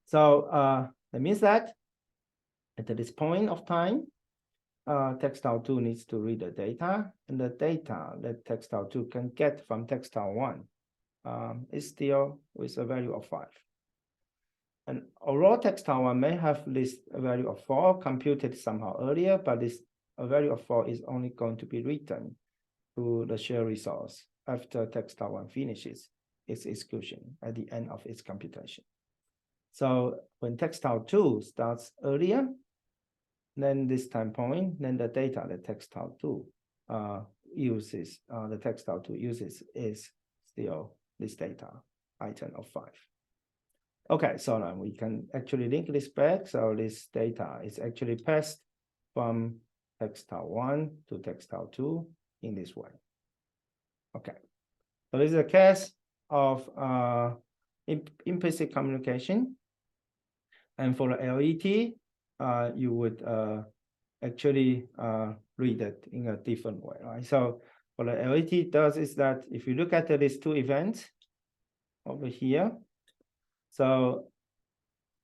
So that means that at this point of time, textile 2 needs to read the data, and the data that textile 2 can get from textile 1 is still with a value of 5. And although textile 1 may have this value of 4 computed somehow earlier, but this value of 4 is only going to be written to the shared resource after textile 1 finishes its execution at the end of its computation. So when textile 2 starts earlier, then this time point, then the data that textile 2 uses, the textile 2 uses is still this data item of 5. Okay, so now we can actually link this back. So this data is actually passed from textile 1 to textile 2 in this way. Okay, so this is a case of implicit communication. And for the LET, you would actually read it in a different way, right? So what the LET does is that if you look at these two events over here, so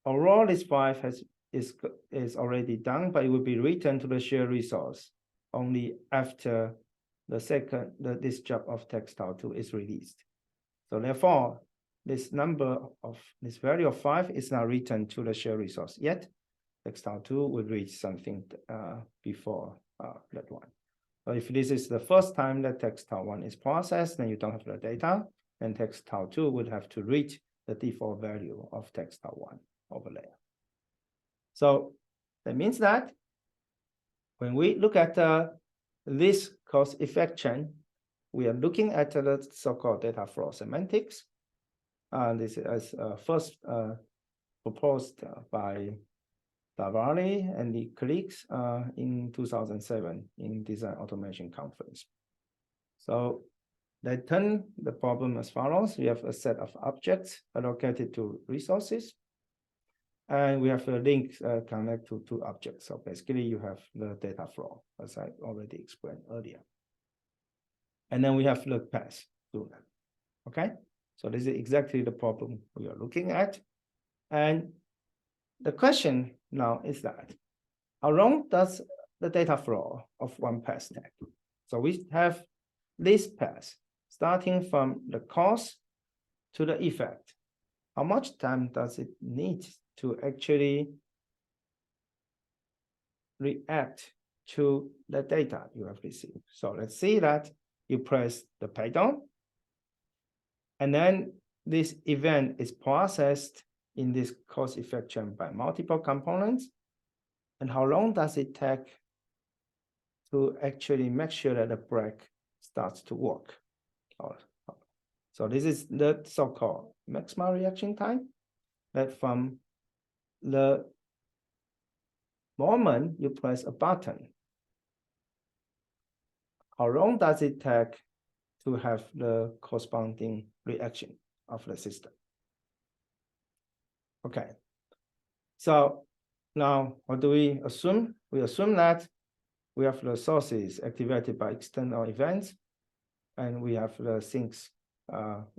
although this 5 is already done, but it will be written to the shared resource only after this job of textile 2 is released. So therefore, this value of 5 is not written to the shared resource yet. Textile 2 will reach something before that one. So if this is the first time that textile 1 is processed, then you don't have the data, and textile 2 would have to reach the default value of textile 1 over there. So that means that when we look at this cause-effect chain, we are looking at the so-called data flow semantics. This is first proposed by Davali and the colleagues in 2007 in Design Automation Conference. So they turn the problem as follows. We have a set of objects allocated to resources, and we have a link connect to two objects. So basically you have the data flow, as I already explained earlier. And then we have the path through them, okay? So this is exactly the problem we are looking at. And the question now is that, how long does the data flow of one path take? So we have this path starting from the cause to the effect. How much time does it need to actually react to the data you have received? So let's see that you press the pedal, and then this event is processed in this cause-effect chain by multiple components. And how long does it take to actually make sure that the break starts to work. So this is the so-called maximum reaction time, that from the moment you press a button, how long does it take to have the corresponding reaction of the system? Okay, so now what do we assume? We assume that we have the sources activated by external events, and we have the sinks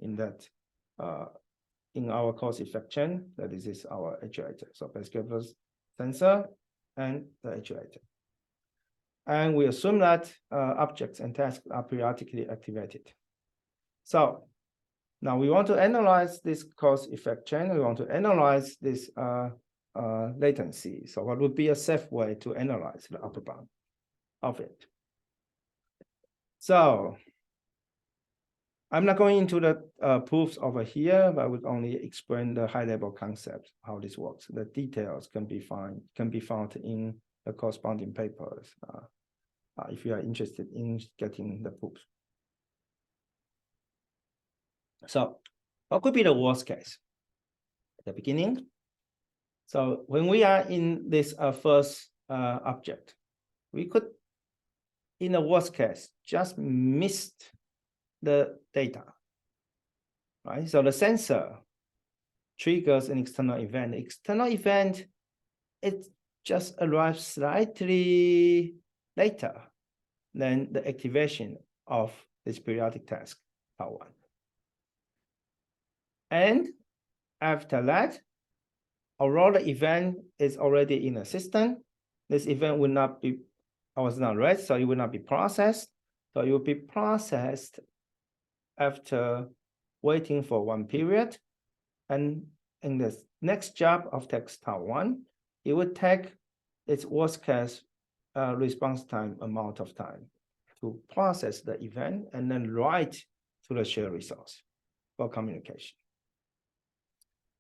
in that in our cause effect chain. That this is our actuator. So basically, first sensor and the actuator. And we assume that objects and tasks are periodically activated. So now we want to analyze this cause effect chain. We want to analyze this latency. So what would be a safe way to analyze the upper bound of it? So I'm not going into the proofs over here, but I would only explain the high-level concepts, how this works. The details can be found in the corresponding papers if you are interested in getting the proofs. So what could be the worst case at the beginning? So when we are in this first object, we could, in the worst case, just miss the data, right? So the sensor triggers an external event. The external event, it just arrives slightly later than the activation of this periodic task, tau 1. And after that, although the event is already in the system, this event will not be, was not read, so it will not be processed. So it will be processed after waiting for one period. And in the next job of text tau 1, it would take its worst case response time amount of time to process the event and then write to the shared resource for communication.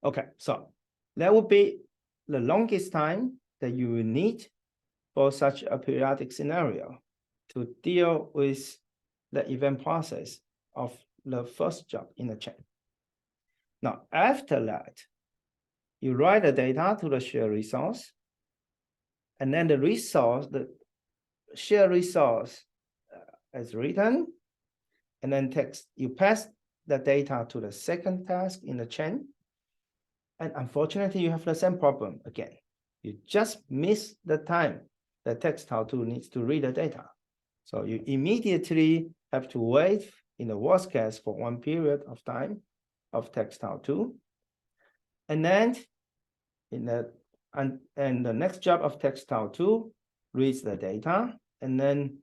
Okay, so that would be the longest time that you will need for such a periodic scenario to deal with the event process of the first job in the chain. Now, after that, you write the data to the shared resource, and then the shared resource is written, and then you pass the data to the second task in the chain. And unfortunately, you have the same problem again. You just miss the time that text tau 2 needs to read the data. So you immediately have to wait, in the worst case, for one period of time of text tau 2. And then the next job of text tau 2 reads the data, and then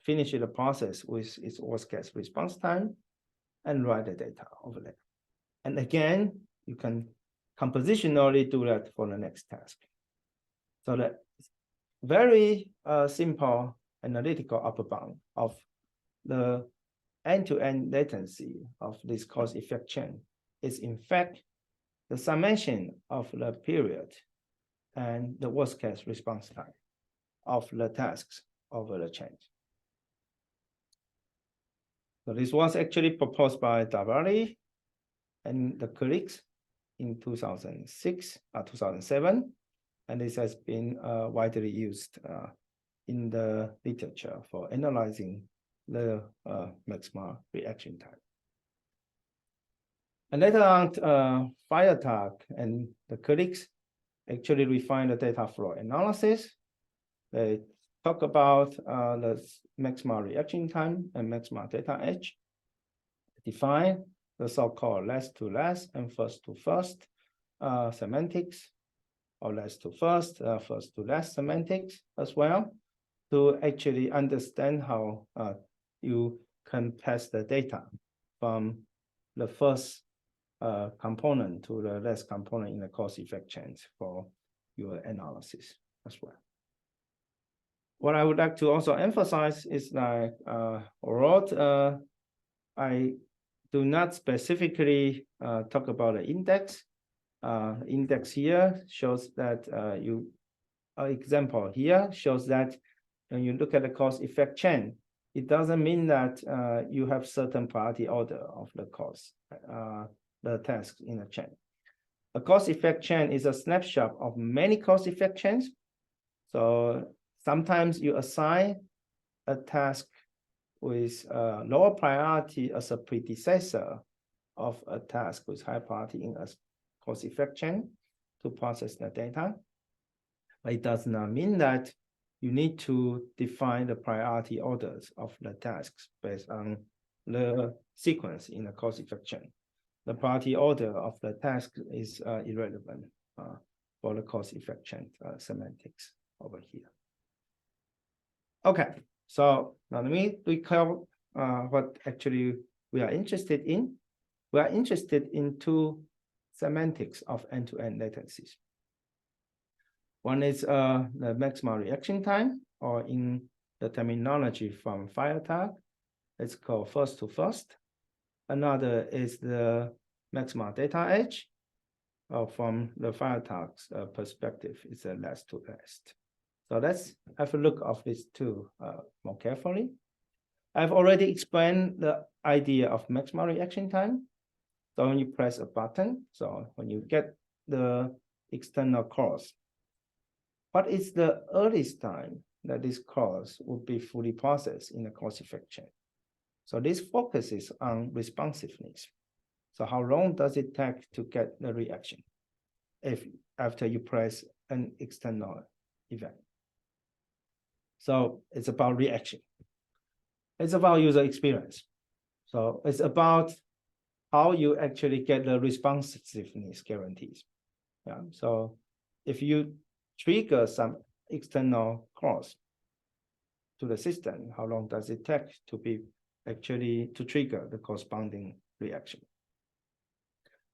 finishes the process with its worst case response time and write the data over there. And again, you can compositionally do that for the next task. So that very simple analytical upper bound of the end-to-end latency of this cause effect chain is in fact the summation of the period and the worst case response time of the tasks over the chain. So this was actually proposed by Davari and the colleagues in 2007, and this has been widely used in the literature for analyzing the maximum reaction time. And later on, Feiertag and the colleagues actually refined the data flow analysis. They talk about the maximum reaction time and maximum data age, define the so-called last to last and first to first semantics, or last to first, first to last semantics as well, to actually understand how you can pass the data from the first component to the last component in the cause effect chains for your analysis as well. What I would like to also emphasize is that I do not specifically talk about the index. Index here shows that example here shows that when you look at the cause effect chain, it doesn't mean that you have certain priority order of the course, the tasks in a chain. A cause effect chain is a snapshot of many cause effect chains. So sometimes you assign a task with lower priority as a predecessor of a task with high priority in a cause effect chain to process the data. But it does not mean that you need to define the priority orders of the tasks based on the sequence in the cause effect chain. The priority order of the task is irrelevant for the cause effect chain semantics over here. Okay, so now let me recall what actually we are interested in. We are interested in two semantics of end-to-end latencies. One is the maximal reaction time, or in the terminology from FireTag, it's called first to first. Another is the maximal data edge, or from the FireTag's perspective, it's a last to last. So let's have a look of these two more carefully. I've already explained the idea of maximal reaction time. So when you press a button, so when you get the external cause, what is the earliest time that this cause would be fully processed in the cause effect chain? So this focuses on responsiveness. So how long does it take to get the reaction if after you press an external event? So it's about reaction. It's about user experience. So it's about how you actually get the responsiveness guarantees. Yeah. So if you trigger some external cause to the system, how long does it take to be actually to trigger the corresponding reaction?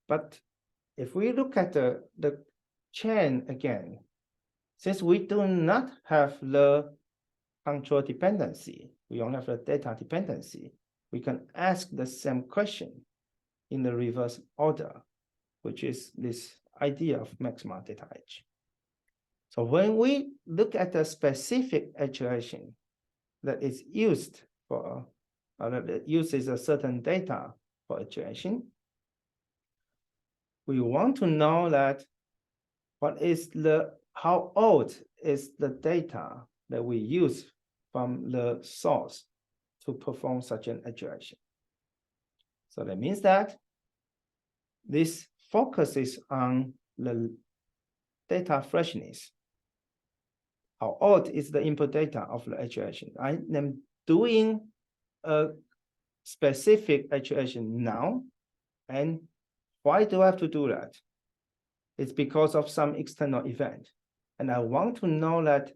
But if we look at the chain again, since we do not have the control dependency, we only have the data dependency, we can ask the same question in the reverse order, which is this idea of maximal data edge. So when we look at a specific actuation that is used for, that uses a certain data for actuation, we want to know that what is how old is the data that we use from the source to perform such an actuation. So that means that this focuses on the data freshness. How old is the input data of the actuation? I am doing a specific actuation now, and why do I have to do that? It's because of some external event, and I want to know that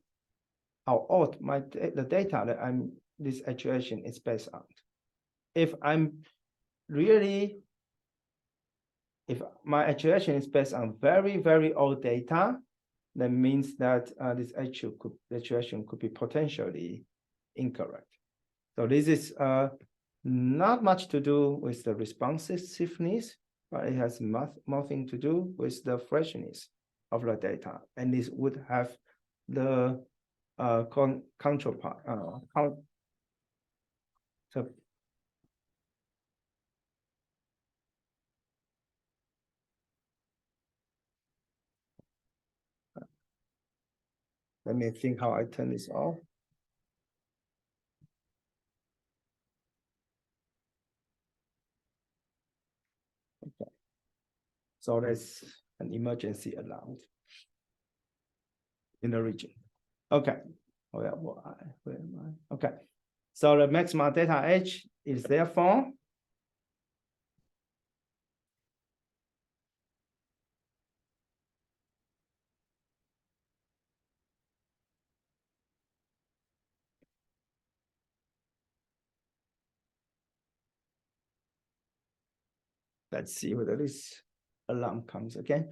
how old the data that this actuation is based on. If my actuation is based on very, very old data, that means that this actuation could be potentially incorrect. So this is not much to do with the responsiveness, but it has more thing to do with the freshness of the data. And this would have the control part. So let me think how I turn this off. Okay. So there's an emergency alarm in the region. Okay. Where am I? Okay. So the maximal data edge is therefore let's see whether this alarm comes again.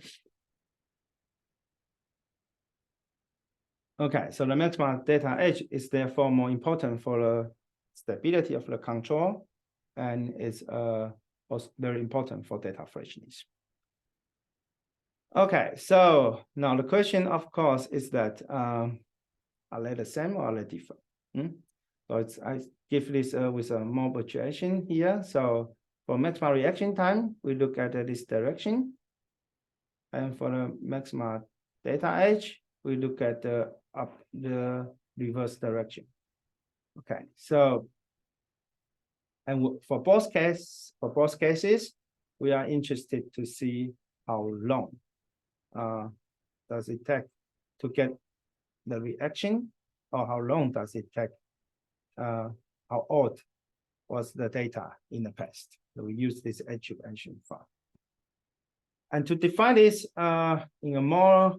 Okay, so the maximal data edge is therefore more important for the stability of the control, and is also very important for data freshness. Okay, so now the question, of course, is that are they the same or are they different? So I give this with a more actuation here. So for maximum reaction time, we look at this direction. And for the maximum data age, we look at the reverse direction. Okay, so and for both cases, we are interested to see how long does it take to get the reaction, or how long does it take, how old was the data in the past. So we use this attribution file. And to define this in a more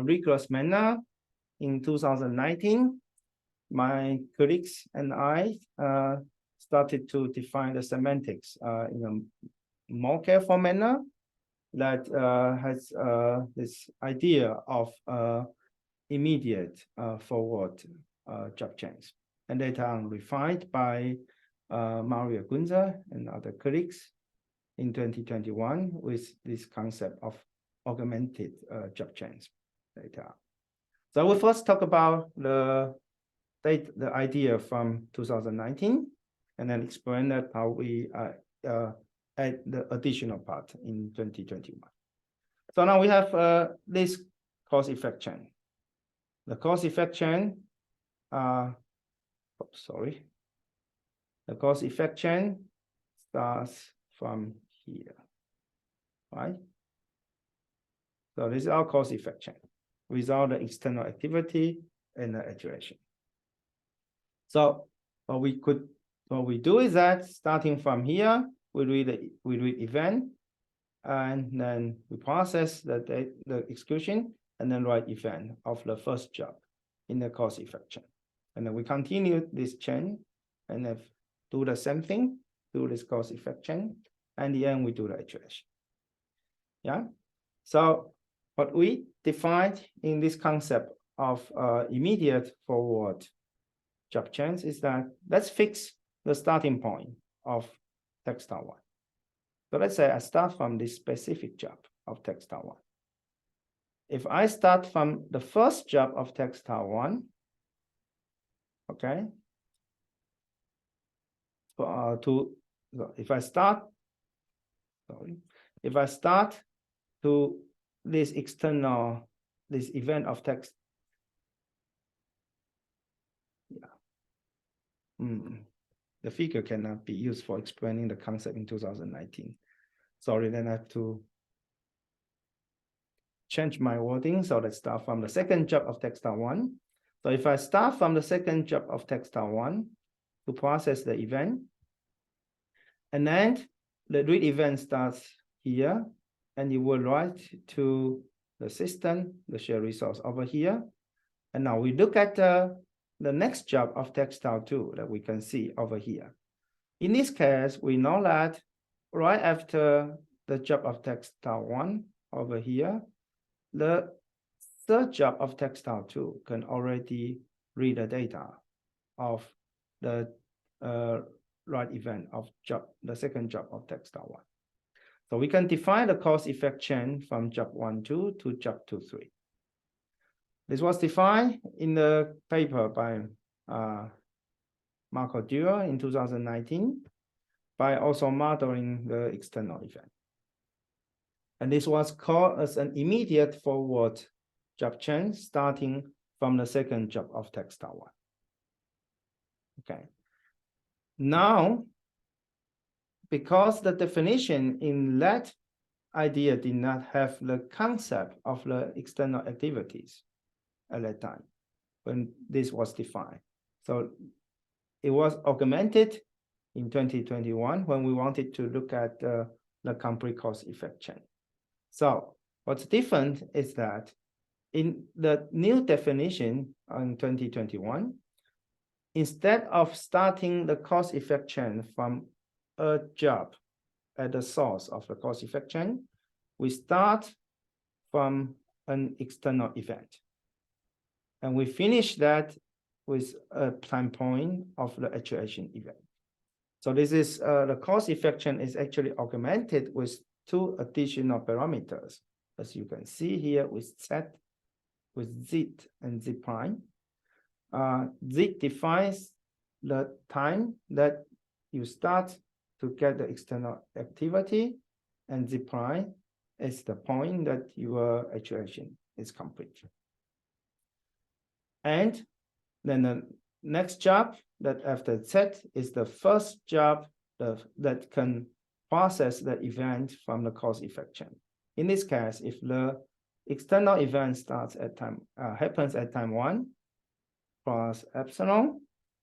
rigorous manner, in 2019, my colleagues and I started to define the semantics in a more careful manner that has this idea of immediate forward job change. And later on refined by Mario Gunzer and other colleagues in 2021 with this concept of augmented job change data. So we first talk about the idea from 2019, and then explain that how we add the additional part in 2021. So now we have this cause-effect chain. The cause-effect chain, the cause-effect chain starts from here, right? So this is our cause-effect chain without the external activity and the iteration. So what we do is that starting from here, we read event, and then we process the execution, and then write event of the first job in the cause-effect chain. And then we continue this chain and then do the same thing, do this cause-effect chain, and in the end we do the iteration. Yeah. So what we defined in this concept of immediate forward job change is that let's fix the starting point of textile 1. So let's say I start from this specific job of textile 1. If I start from the first job of textile 1, okay, if I start to this event of text, the figure cannot be used for explaining the concept in 2019. Sorry, then I have to change my wording. So let's start from the second job of textile 1. So if I start from the second job of textile 1 to process the event, and then the read event starts here, and you will write to the system, the shared resource over here. And now we look at the next job of textile 2 that we can see over here. In this case, we know that right after the job of textile 1 over here, the third job of textile 2 can already read the data of the write event of the second job of textile 1. So we can define the cause-effect chain from job 1.2 to job 2.3. This was defined in the paper by Marco Dürr in 2019 by also modeling the external event. And this was called as an immediate forward job chain starting from the second job of textile 1. Okay. Now, because the definition in that idea did not have the concept of the external activities at that time when this was defined. So it was augmented in 2021 when we wanted to look at the complete cause-effect chain. So what's different is that in the new definition in 2021, instead of starting the cause-effect chain from a job at the source of the cause-effect chain, we start from an external event. And we finish that with a time point of the actuation event. So this is the cause-effect chain is actually augmented with 2 additional parameters, as you can see here with Z and Z prime. Z defines the time that you start to get the external activity, and z prime is the point that your actuation is complete. And then the next job that after Z is the first job that can process the event from the cause effect chain. In this case, if the external event starts at time happens at time 1 plus epsilon,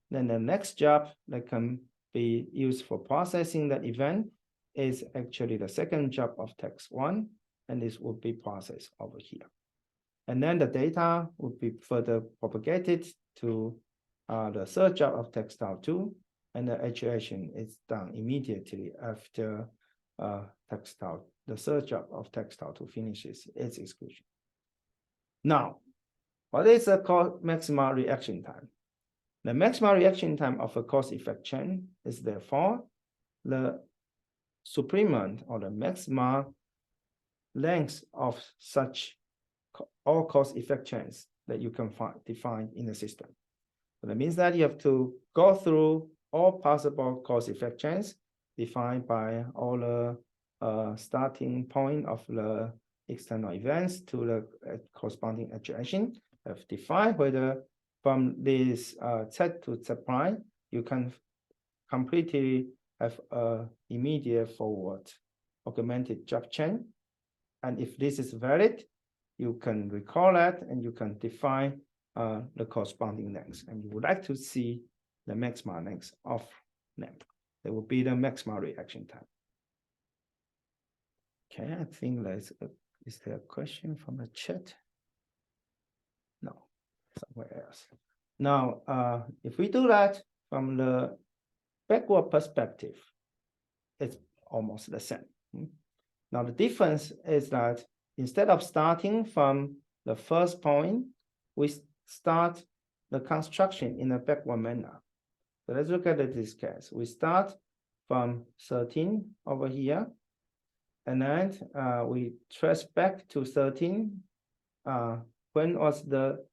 then the next job that can be used for processing that event is actually the second job of text 1, and this will be processed over here. And then the data would be further propagated to the third job of textile 2, and the actuation is done immediately after the third job of textile 2 finishes its execution. Now, what is the maximal reaction time? The maximal reaction time of a cause effect chain is therefore the supplement or the maximal length of such all cause effect chains that you can define in the system. So that means that you have to go through all possible cause effect chains defined by all the starting point of the external events to the corresponding actuation. Have defined whether from this Z to Z prime, you can completely have a immediate forward augmented job chain. And if this is valid, you can recall that and you can define the corresponding length. And you would like to see the maximal length of them. That would be the maximal reaction time. Okay, I think is there a question from the chat? No, somewhere else. Now, if we do that from the backward perspective, it's almost the same. Now, the difference is that instead of starting from the first point, we start the construction in a backward manner. So let's look at this case. We start from 13 over here, and then we trace back to 13. When was the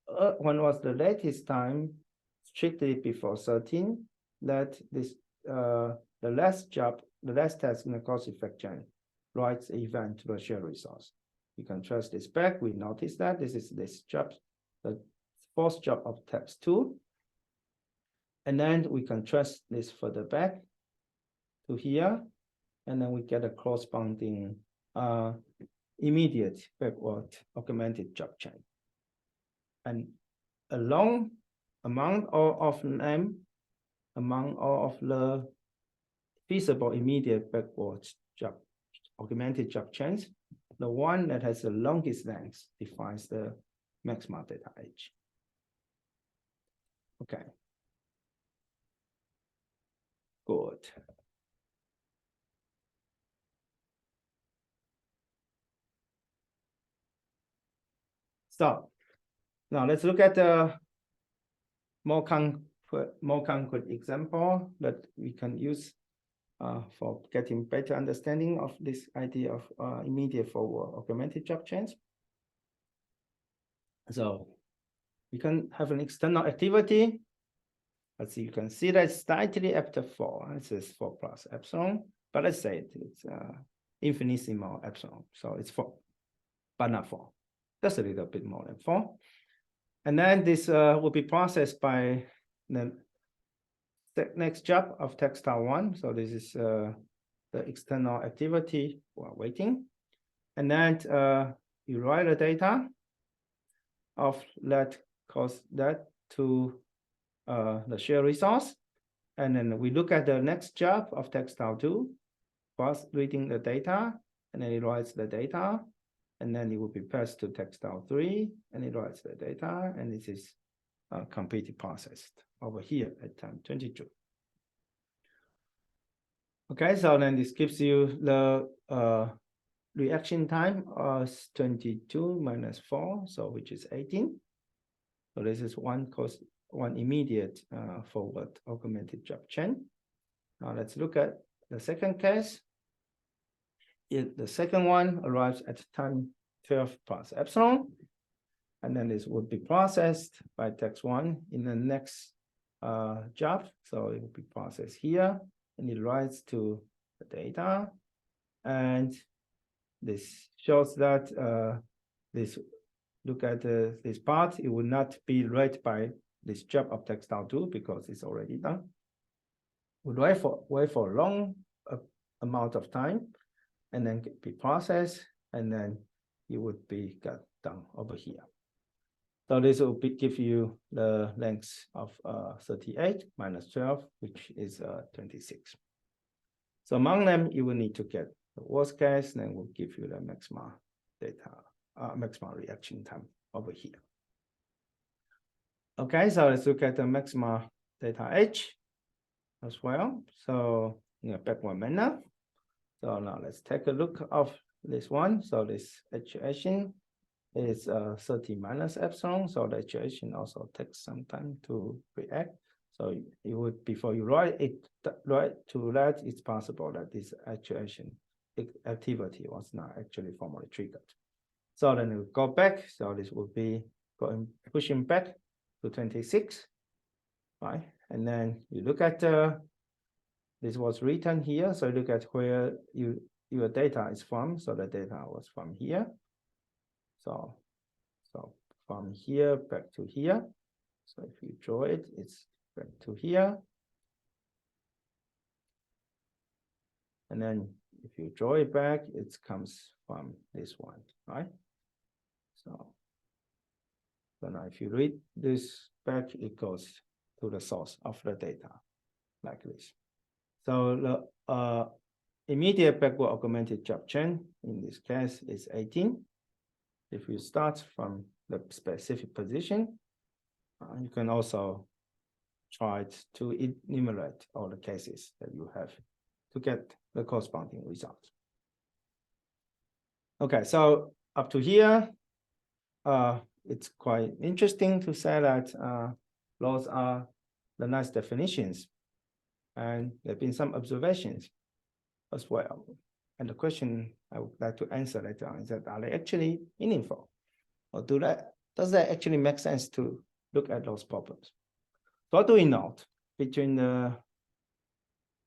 latest time strictly before 13 that this the last task in the cause effect chain writes the event to the shared resource. You can trace this back. We notice that this is this job, the fourth job of text 2. And then we can trace this further back to here, and then we get a corresponding immediate backward augmented job chain. And among all of them, among all of the feasible immediate backward augmented job chains, the one that has the longest length defines the maximal data age. Okay. Good. So now let's look at the more concrete example that we can use for getting better understanding of this idea of immediate forward augmented job chains. So we can have an external activity. As you can see that slightly after 4. This is 4 plus epsilon, but let's say it's infinitesimal epsilon. So it's 4, but not 4. Just a little bit more than 4. And then this will be processed by the next job of textile 1. So this is the external activity while waiting. And then you write the data of that cause that to the shared resource. And then we look at the next job of textile 2, first reading the data, and then it writes the data. And then it will be passed to textile 3, and it writes the data, and this is completely processed over here at time 22. Okay, so then this gives you the reaction time as 22 minus 4, so which is 18. So this is one immediate forward augmented job chain. Now let's look at the second case. The second one arrives at time 12 plus epsilon, and then this would be processed by text 1 in the next job. So it will be processed here, and it writes to the data. And this shows that this, look at this part, it will not be read by this job of text.do because it's already done. We'll wait for a long amount of time, and then be processed, and then it would be got done over here. So this will give you the length of 38 minus 12, which is 26. So among them, you will need to get the worst case, then we'll give you the maximum data, maximum reaction time over here. Okay, so let's look at the maximum data H as well. So in a backward manner. So now let's take a look of this one. So this iteration is 30 minus epsilon. So the iteration also takes some time to react. So you would, before you write it, to that, it's possible that this iteration activity was not actually formally triggered. So then we go back. So this will be pushing back to 26, right? And then you look at this was written here. So look at where your data is from. So the data was from here. So from here back to here. So if you draw it, it's back to here. And then if you draw it back, it comes from this one, right? So now if you read this back, it goes to the source of the data like this. So the immediate backward augmented job chain in this case is 18. If you start from the specific position, you can also try to enumerate all the cases that you have to get the corresponding result. Okay, so up to here, it's quite interesting to say that those are the nice definitions. And there have been some observations as well. And the question I would like to answer later on is that, are they actually meaningful? Or does that actually make sense to look at those problems? So what do we note between the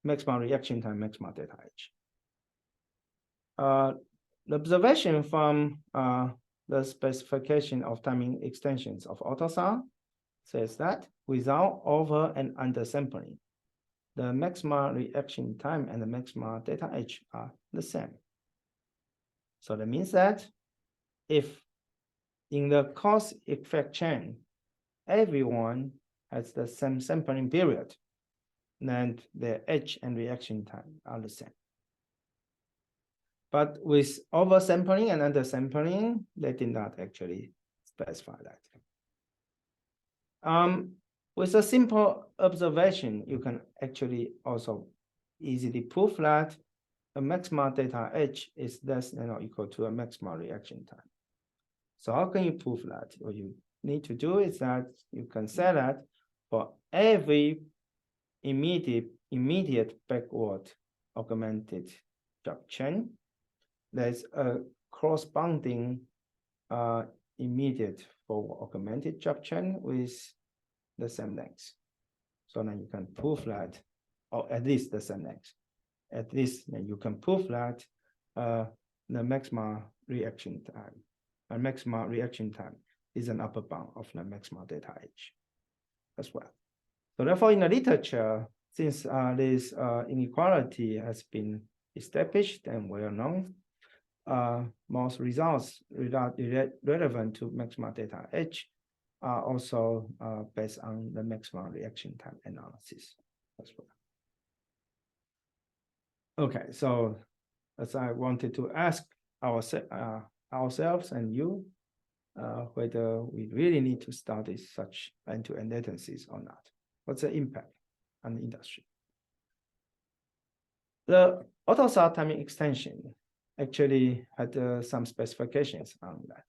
maximum reaction time, maximum data H? The observation from the specification of timing extensions of AutoSAR says that without over and under sampling, the maximum reaction time and the maximum data H are the same. So that means that if in the cause effect chain, everyone has the same sampling period, then the H and reaction time are the same. But with oversampling and undersampling, they did not actually specify that. With a simple observation, you can actually also easily prove that a maximum data H is less than or equal to a maximum reaction time. So how can you prove that? What you need to do is that you can say that for every immediate backward augmented job chain, there's a corresponding immediate forward augmented job chain with the same length. So then you can prove that, or at least the same length. At least then you can prove that the maximum reaction time, maximum reaction time is an upper bound of the maximum data H as well. So therefore, in the literature, since this inequality has been established and well known, most results relevant to maximum data H are also based on the maximum reaction time analysis as well. Okay, so as I wanted to ask ourselves and you whether we really need to study such end-to-end latencies or not. What's the impact on the industry? The AutoSAR timing extension actually had some specifications on that.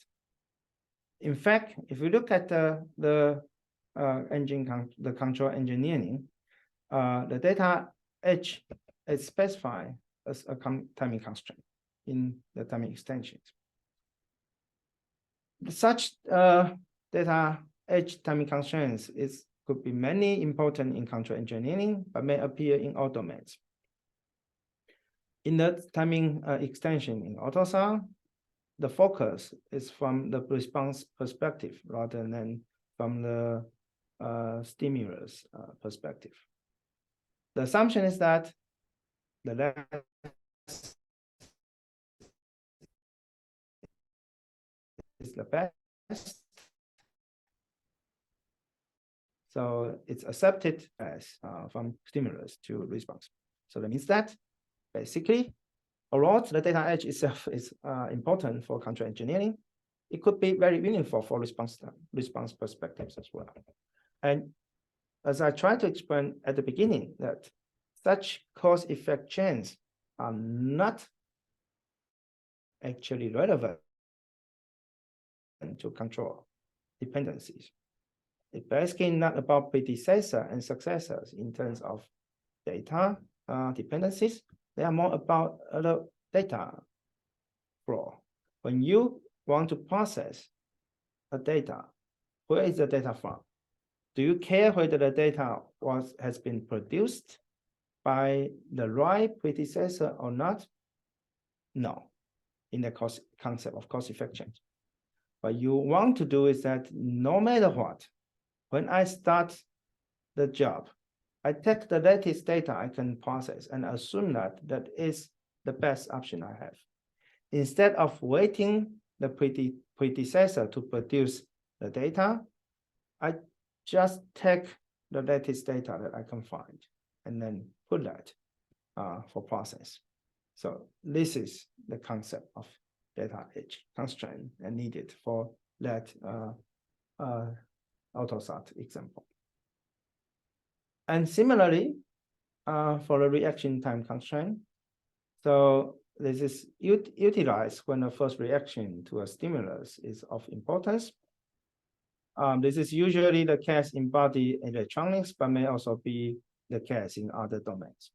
In fact, if you look at the control engineering, the data H is specified as a timing constraint in the timing extensions. Such data H timing constraints is could be many important in control engineering, but may appear in all domains. In the timing extension in AutoSAR, the focus is from the response perspective rather than from the stimulus perspective. The assumption is that the less is the best. So it's accepted as from stimulus to response. So that means that basically, although the data edge itself is important for control engineering, it could be very meaningful for response perspectives as well. And as I tried to explain at the beginning, that such cause-effect chains are not actually relevant to control dependencies. It's basically not about predecessor and successors in terms of data dependencies. They are more about the data flow. When you want to process a data, where is the data from? Do you care whether the data has been produced by the right predecessor or not? No, in the concept of cause-effect change. What you want to do is that no matter what, when I start the job, I take the latest data I can process and assume that that is the best option I have. Instead of waiting the predecessor to produce the data, I just take the latest data that I can find and then put that for process. So this is the concept of data edge constraint and needed for that AutoSAR example. And similarly, for the reaction time constraint, so this is utilized when the first reaction to a stimulus is of importance. This is usually the case in body electronics, but may also be the case in other domains.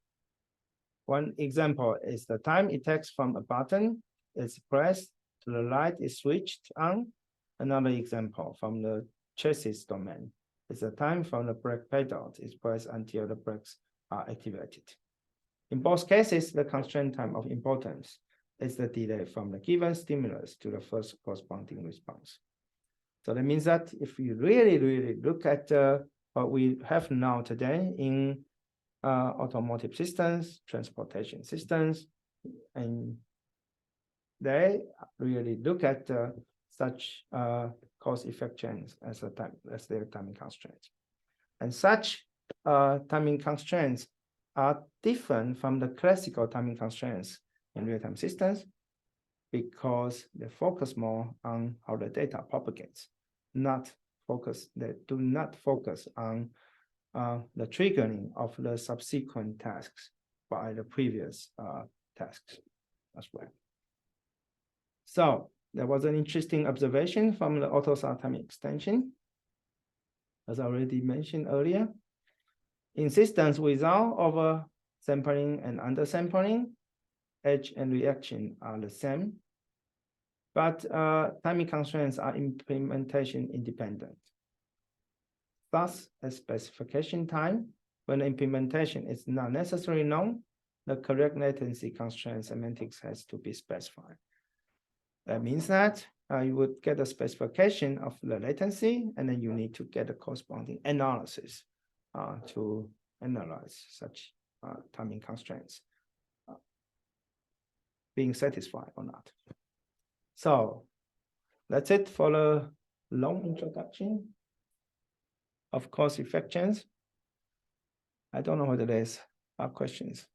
One example is the time it takes from a button is pressed to the light is switched on. Another example from the chassis domain is the time from the brake pedal is pressed until the brakes are activated. In both cases, the constraint time of importance is the delay from the given stimulus to the first corresponding response. So that means that if you really look at what we have now today in automotive systems, transportation systems, and they really look at such cause-effect chains as their timing constraints. And such timing constraints are different from the classical timing constraints in real-time systems because they focus more on how the data propagates, they do not focus on the triggering of the subsequent tasks by the previous tasks as well. So there was an interesting observation from the AutoSAR timing extension, as I already mentioned earlier. In systems without oversampling and undersampling, edge and reaction are the same, but timing constraints are implementation independent. Thus, at specification time, when the implementation is not necessarily known, the correct latency constraint semantics has to be specified. That means that you would get a specification of the latency, and then you need to get a corresponding analysis to analyze such timing constraints being satisfied or not. So that's it for the long introduction of cause-effect chains. I don't know whether there's questions.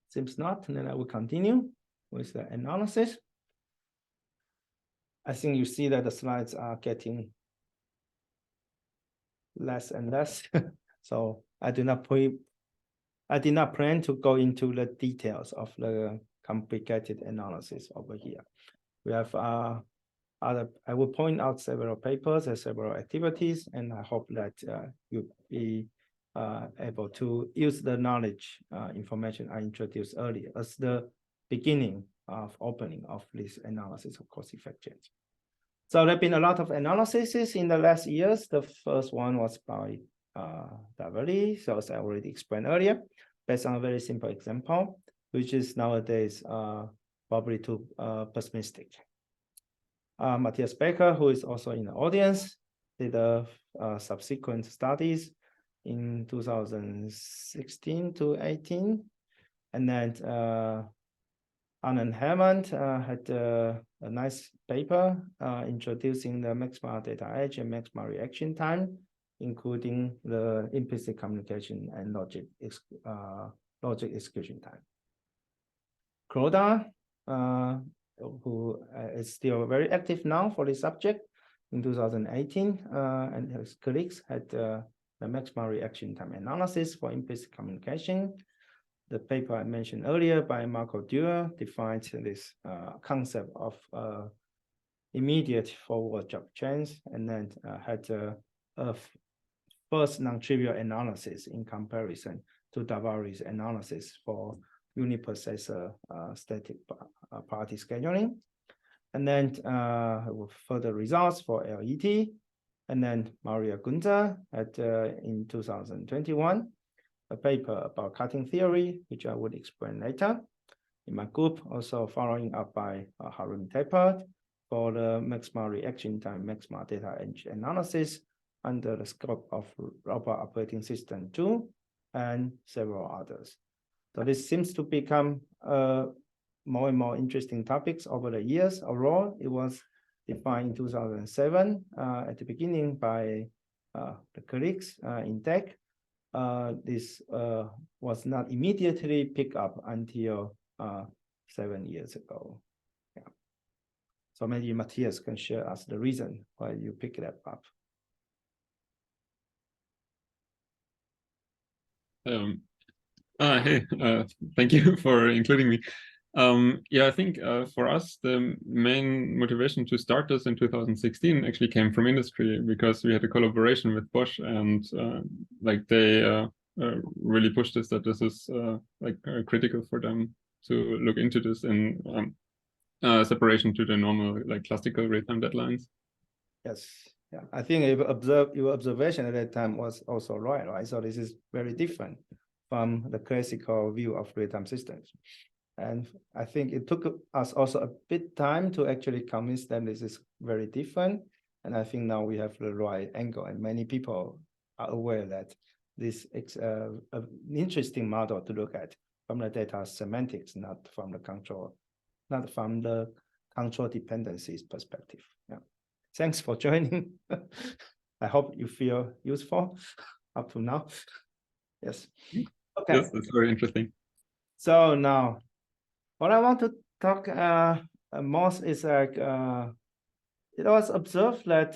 Seems not, and then I will continue with the analysis. I think you see that the slides are getting less and less. So I did not plan to go into the details of the complicated analysis over here. We have I will point out several papers and several activities, and I hope that you'll be able to use the knowledge information I introduced earlier as the beginning of opening of this analysis of cause-effect chains. So there have been a lot of analyses in the last years. The first one was by Davali, so as I already explained earlier, based on a very simple example, which is nowadays probably too pessimistic. Matthias Becker, who is also in the audience, did subsequent studies in 2016 to 18. And then Anand Hammond had a nice paper introducing the maximum data age and maximum reaction time, including the implicit communication and logic execution time. Kroda, who is still very active now for this subject, in 2018, and his colleagues had the maximum reaction time analysis for implicit communication. The paper I mentioned earlier by Marco Dürr defines this concept of immediate forward job change, and then had a first non-trivial analysis in comparison to Davari's analysis for uniprocessor static party scheduling. And then with further results for LET. And then Maria Gunter had in 2021 a paper about cutting theory, which I would explain later. In my group, also following up by Harun Tepard for the maximum reaction time, maximum data age analysis under the scope of Robot Operating System 2 and several others. So this seems to become more and more interesting topics over the years. Overall, it was defined in 2007 at the beginning by the colleagues in tech. This was not immediately picked up until 7 years ago. Yeah. So maybe Matthias can share us the reason why you pick that up. Hey, thank you for including me. Yeah, I think for us, the main motivation to start this in 2016 actually came from industry, because we had a collaboration with Bosch, and like they really pushed this, that this is like critical for them to look into this in separation to the normal like classical real-time deadlines. Yes, yeah, I think your observation at that time was also right? So this is very different from the classical view of real-time systems. And I think it took us also a bit time to actually convince them this is very different. And I think now we have the right angle, and many people are aware that this is an interesting model to look at from the data semantics, not from the control dependencies perspective. Yeah. Thanks for joining. I hope you feel useful up to now. Yes. Okay. Yes, that's very interesting. So now, what I want to talk most is like it was observed that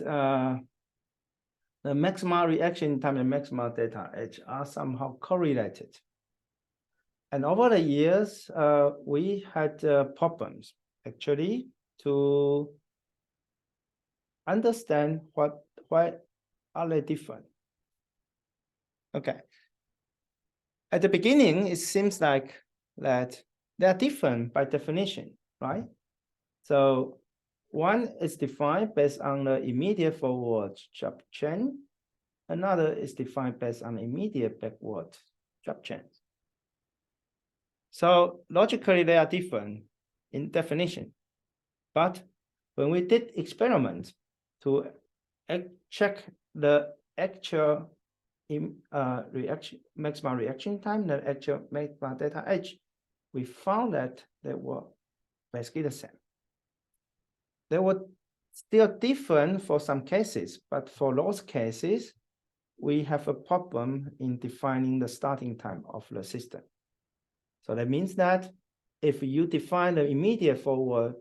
the maximum reaction time and maximum data age are somehow correlated. And over the years, we had problems actually to understand why are they different. Okay. At the beginning, it seems like that they are different by definition, right? So one is defined based on the immediate forward job chain. Another is defined based on immediate backward job chain. So logically, they are different in definition. But when we did experiments to check the actual maximum reaction time, the actual maximum data age, we found that they were basically the same. They were still different for some cases, but for those cases, we have a problem in defining the starting time of the system. So that means that if you define the immediate forward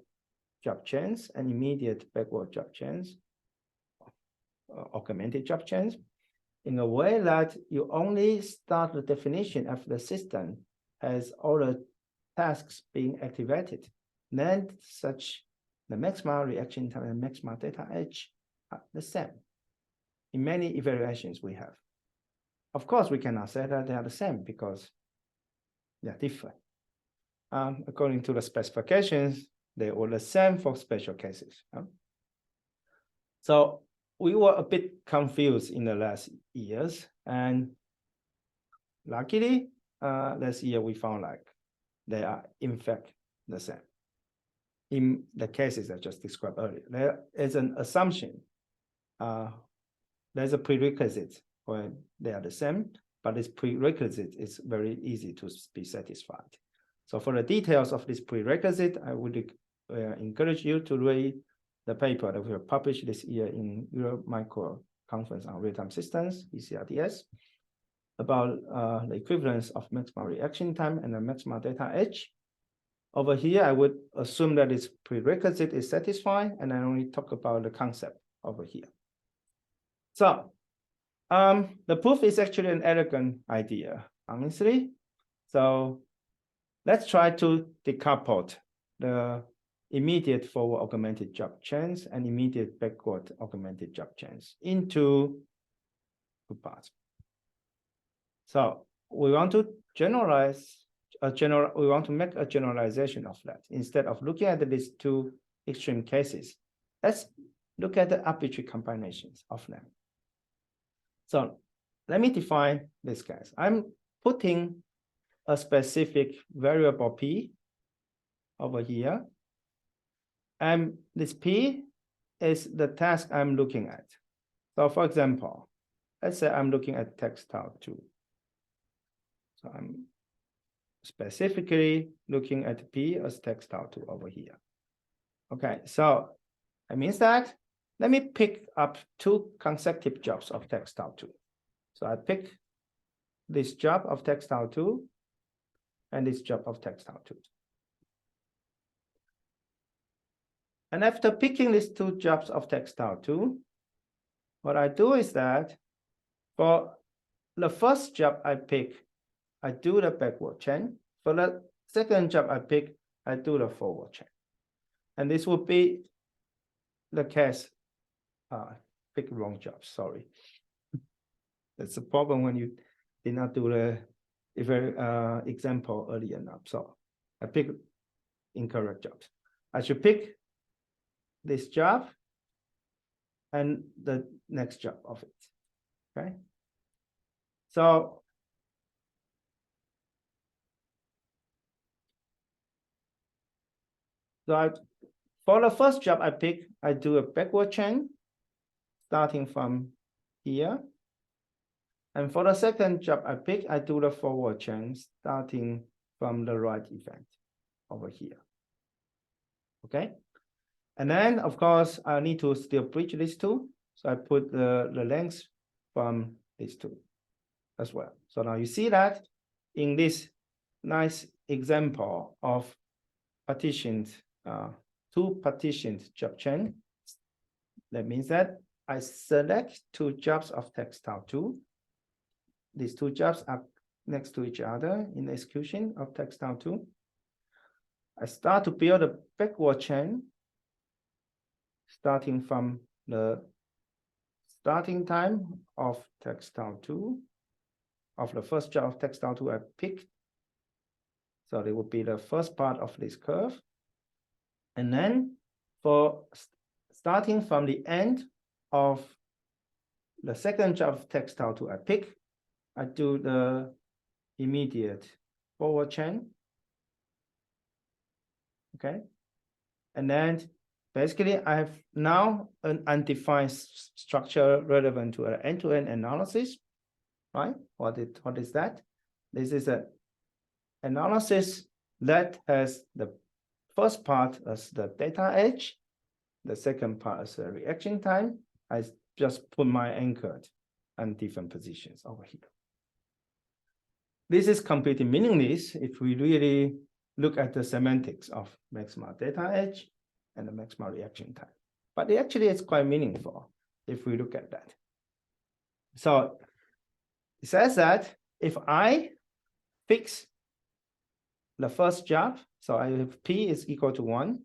job chains and immediate backward job chains, augmented job chains, in a way that you only start the definition of the system as all the tasks being activated, then the maximum reaction time and maximum data age are the same in many evaluations we have. Of course, we cannot say that they are the same because they are different. According to the specifications, they were the same for special cases. So we were a bit confused in the last years, and luckily, last year we found like they are in fact the same. In the cases I just described earlier, there is an assumption. There's a prerequisite when they are the same, but this prerequisite is very easy to be satisfied. So for the details of this prerequisite, I would encourage you to read the paper that we have published this year in Europe Micro Conference on Real-Time Systems, ECRTS, about the equivalence of maximal reaction time and the maximal data edge. Over here, I would assume that its prerequisite is satisfied, and I only talk about the concept over here. So the proof is actually an elegant idea, honestly. So let's try to decouple the immediate forward augmented job chains and immediate backward augmented job chains into two parts. So we want to generalize we want to make a generalization of that. Instead of looking at these two extreme cases, let's look at the arbitrary combinations of them. So let me define this case. I'm putting a specific variable P over here. And this P is the task I'm looking at. So for example, let's say I'm looking at textile 2. So I'm specifically looking at P as textile 2 over here. Okay, so that means that let me pick up two consecutive jobs of textile 2. So I pick this job of textile 2 and this job of textile 2. And after picking these two jobs of textile 2, what I do is that for the first job I pick, I do the backward chain. For the second job I pick, I do the forward chain. And this would be the case. Pick wrong job, sorry. That's a problem when you did not do the example early enough. So I pick incorrect jobs. I should pick this job and the next job of it. Okay. So for the first job I pick, I do a backward chain starting from here. And for the second job I pick, I do the forward chain starting from the right event over here. Okay. And then, of course, I need to still bridge these two. So I put the length from these two as well. So now you see that in this nice example of partitioned, two partitioned job chain, that means that I select two jobs of textile 2. These two jobs are next to each other in the execution of textile 2. I start to build a backward chain starting from the starting time of textile 2, of the first job of textile 2 I picked. So it would be the first part of this curve. And then for starting from the end of the second job of textile 2 I pick, I do the immediate forward chain. Okay. And then basically I have now an undefined structure relevant to an end-to-end analysis, right? What is that? This is an analysis that has the first part as the data edge, the second part as the reaction time. I just put my anchor on different positions over here. This is completely meaningless if we really look at the semantics of maximal data edge and the maximal reaction time. But it actually is quite meaningful if we look at that. So it says that if I fix the first job, so I have P is equal to 1,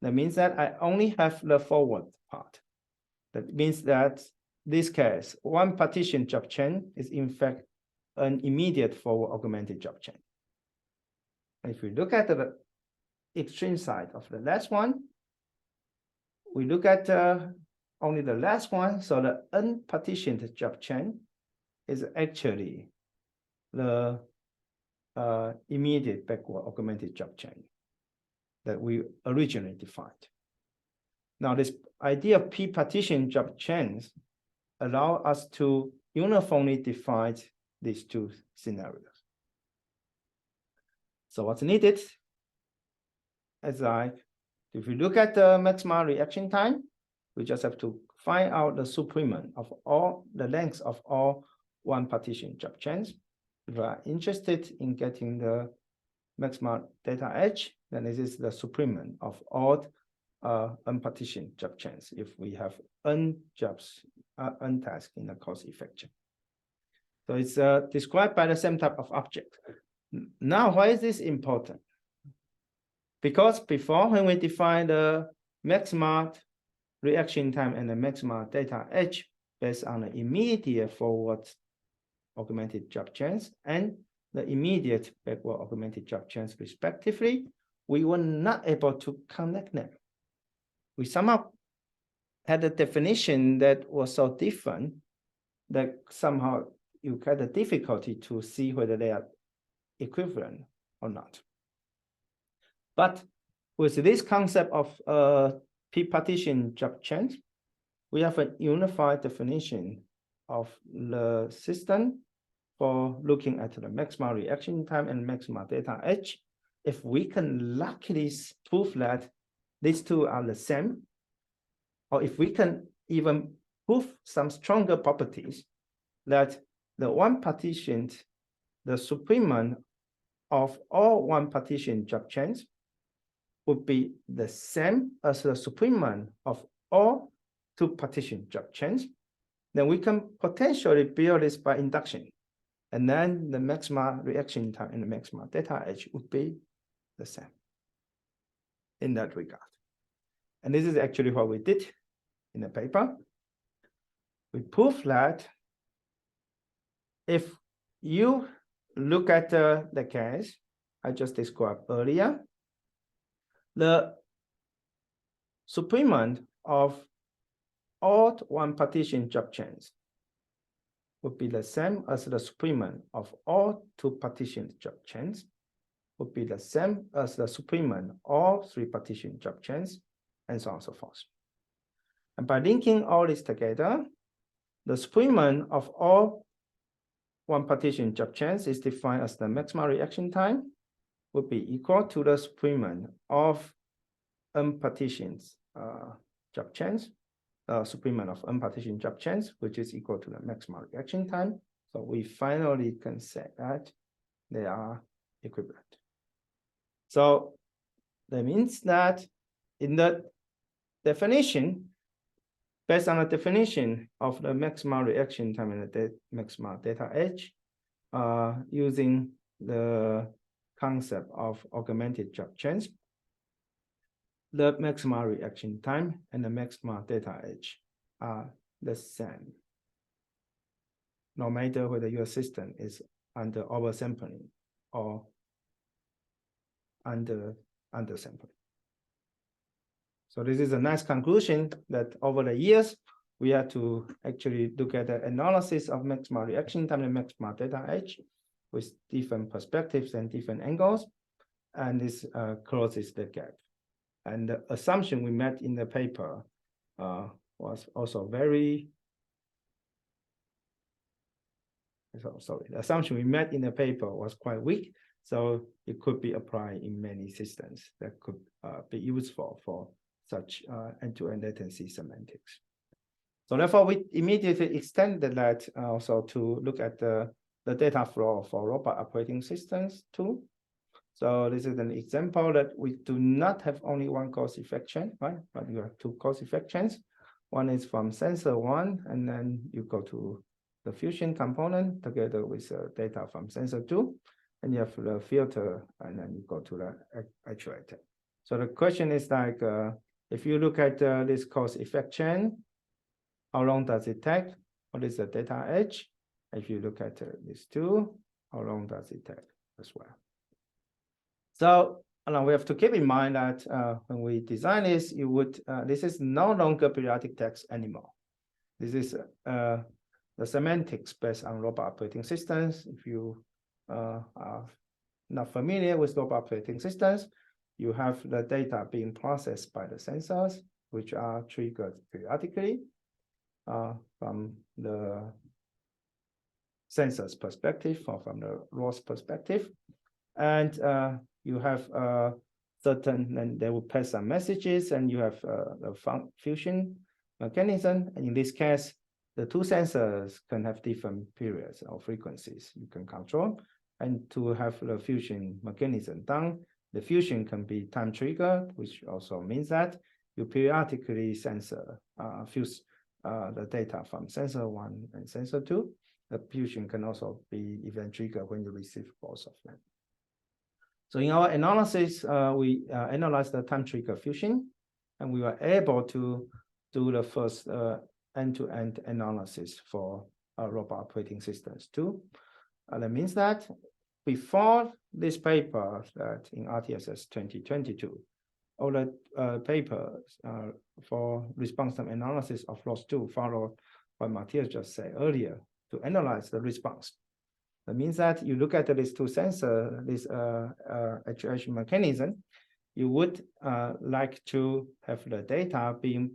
that means that I only have the forward part. That means that this case, one partition job chain is in fact an immediate forward augmented job chain. And if we look at the extreme side of the last one, we look at only the last one. So the unpartitioned job chain is actually the immediate backward augmented job chain that we originally defined. Now, this idea of p-partition job chains allow us to uniformly define these two scenarios. So what's needed is like, if you look at the maximal reaction time, we just have to find out the supremum of all the lengths of all one partition job chains. If you are interested in getting the maximal data H, then this is the supremum of all unpartitioned job chains if we have n jobs, n tasks in the cause effect chain. So it's described by the same type of object. Now, why is this important? Because before, when we define the maximal reaction time and the maximal data H based on the immediate forward augmented job chains and the immediate backward augmented job chains respectively, we were not able to connect them. We somehow had a definition that was so different that somehow you had a difficulty to see whether they are equivalent or not. But with this concept of p-partition job chains, we have a unified definition of the system for looking at the maximal reaction time and maximal data H. If we can luckily prove that these two are the same, or if we can even prove some stronger properties that the one partitioned, the supremum of all one partition job chains would be the same as the supremum of all two partition job chains, then we can potentially build this by induction. And then the maximal reaction time and the maximal data H would be the same in that regard. And this is actually what we did in the paper. We proved that if you look at the case I just described earlier, the supremum of all one partition job chains would be the same as the supremum of all two partition job chains, would be the same as the supremum of all three partition job chains, and so on and so forth. And by linking all this together, the supremum of all one partition job chains is defined as the maximal reaction time would be equal to the supremum of unpartitioned job chains, supremum of unpartitioned job chains, which is equal to the maximal reaction time. So we finally can say that they are equivalent. So that means that in the definition, based on the definition of the maximal reaction time and the maximal data H, using the concept of augmented job chains, the maximal reaction time and the maximal data H are the same, no matter whether your system is under oversampling or undersampling. So this is a nice conclusion that over the years, we had to actually look at the analysis of maximal reaction time and maximal data H with different perspectives and different angles, and this closes the gap. And the assumption we made in the paper was also very, sorry, the assumption we made in the paper was quite weak, so it could be applied in many systems that could be useful for such end-to-end latency semantics. So therefore, we immediately extended that also to look at the data flow for robot operating systems too. So this is an example that we do not have only one cause effect chain, right? But you have two cause effect chains. One is from sensor one, and then you go to the fusion component together with data from sensor two, and you have the filter, and then you go to the actuator. So the question is like, if you look at this cause effect chain, how long does it take? What is the data H? If you look at these two, how long does it take as well? So Now we have to keep in mind that when we design this, you would this is no longer periodic text anymore. This is the semantics based on robot operating systems. If you are not familiar with robot operating systems, you have the data being processed by the sensors, which are triggered periodically from the sensor's perspective or from the ROS perspective. And you have certain, and they will pass some messages, and you have the fusion mechanism. And in this case, the two sensors can have different periods or frequencies you can control. And to have the fusion mechanism done, the fusion can be time triggered, which also means that you periodically fuse the data from sensor 1 and sensor 2. The fusion can also be event triggered when you receive both of them. So in our analysis, we analyzed the time trigger fusion, and we were able to do the first end-to-end analysis for robot operating systems too. That means that before this paper, that in RTSS 2022, all the papers for response time analysis of ROS2 followed what Matthias just said earlier to analyze the response. That means that you look at these two sensors, this actuation mechanism, you would like to have the data being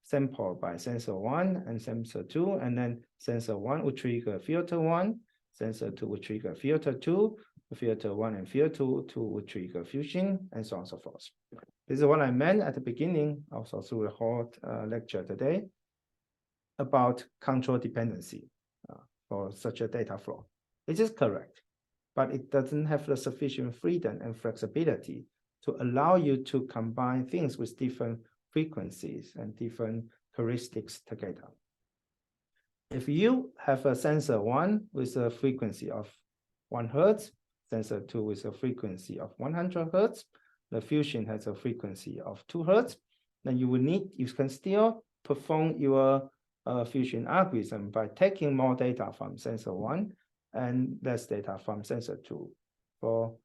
sampled by sensor 1 and sensor 2, and then sensor 1 would trigger filter 1, sensor 2 would trigger filter 2, filter 1 and filter 2 would trigger fusion, and so on and so forth. This is what I meant at the beginning, also through the whole lecture today, about control dependency for such a data flow. It is correct, but it doesn't have the sufficient freedom and flexibility to allow you to combine things with different frequencies and different heuristics together. If you have a sensor 1 with a frequency of 1 Hertz, sensor 2 with a frequency of 100 Hertz, the fusion has a frequency of 2 Hertz, then you can still perform your fusion algorithm by taking more data from sensor 1 and less data from sensor 2 for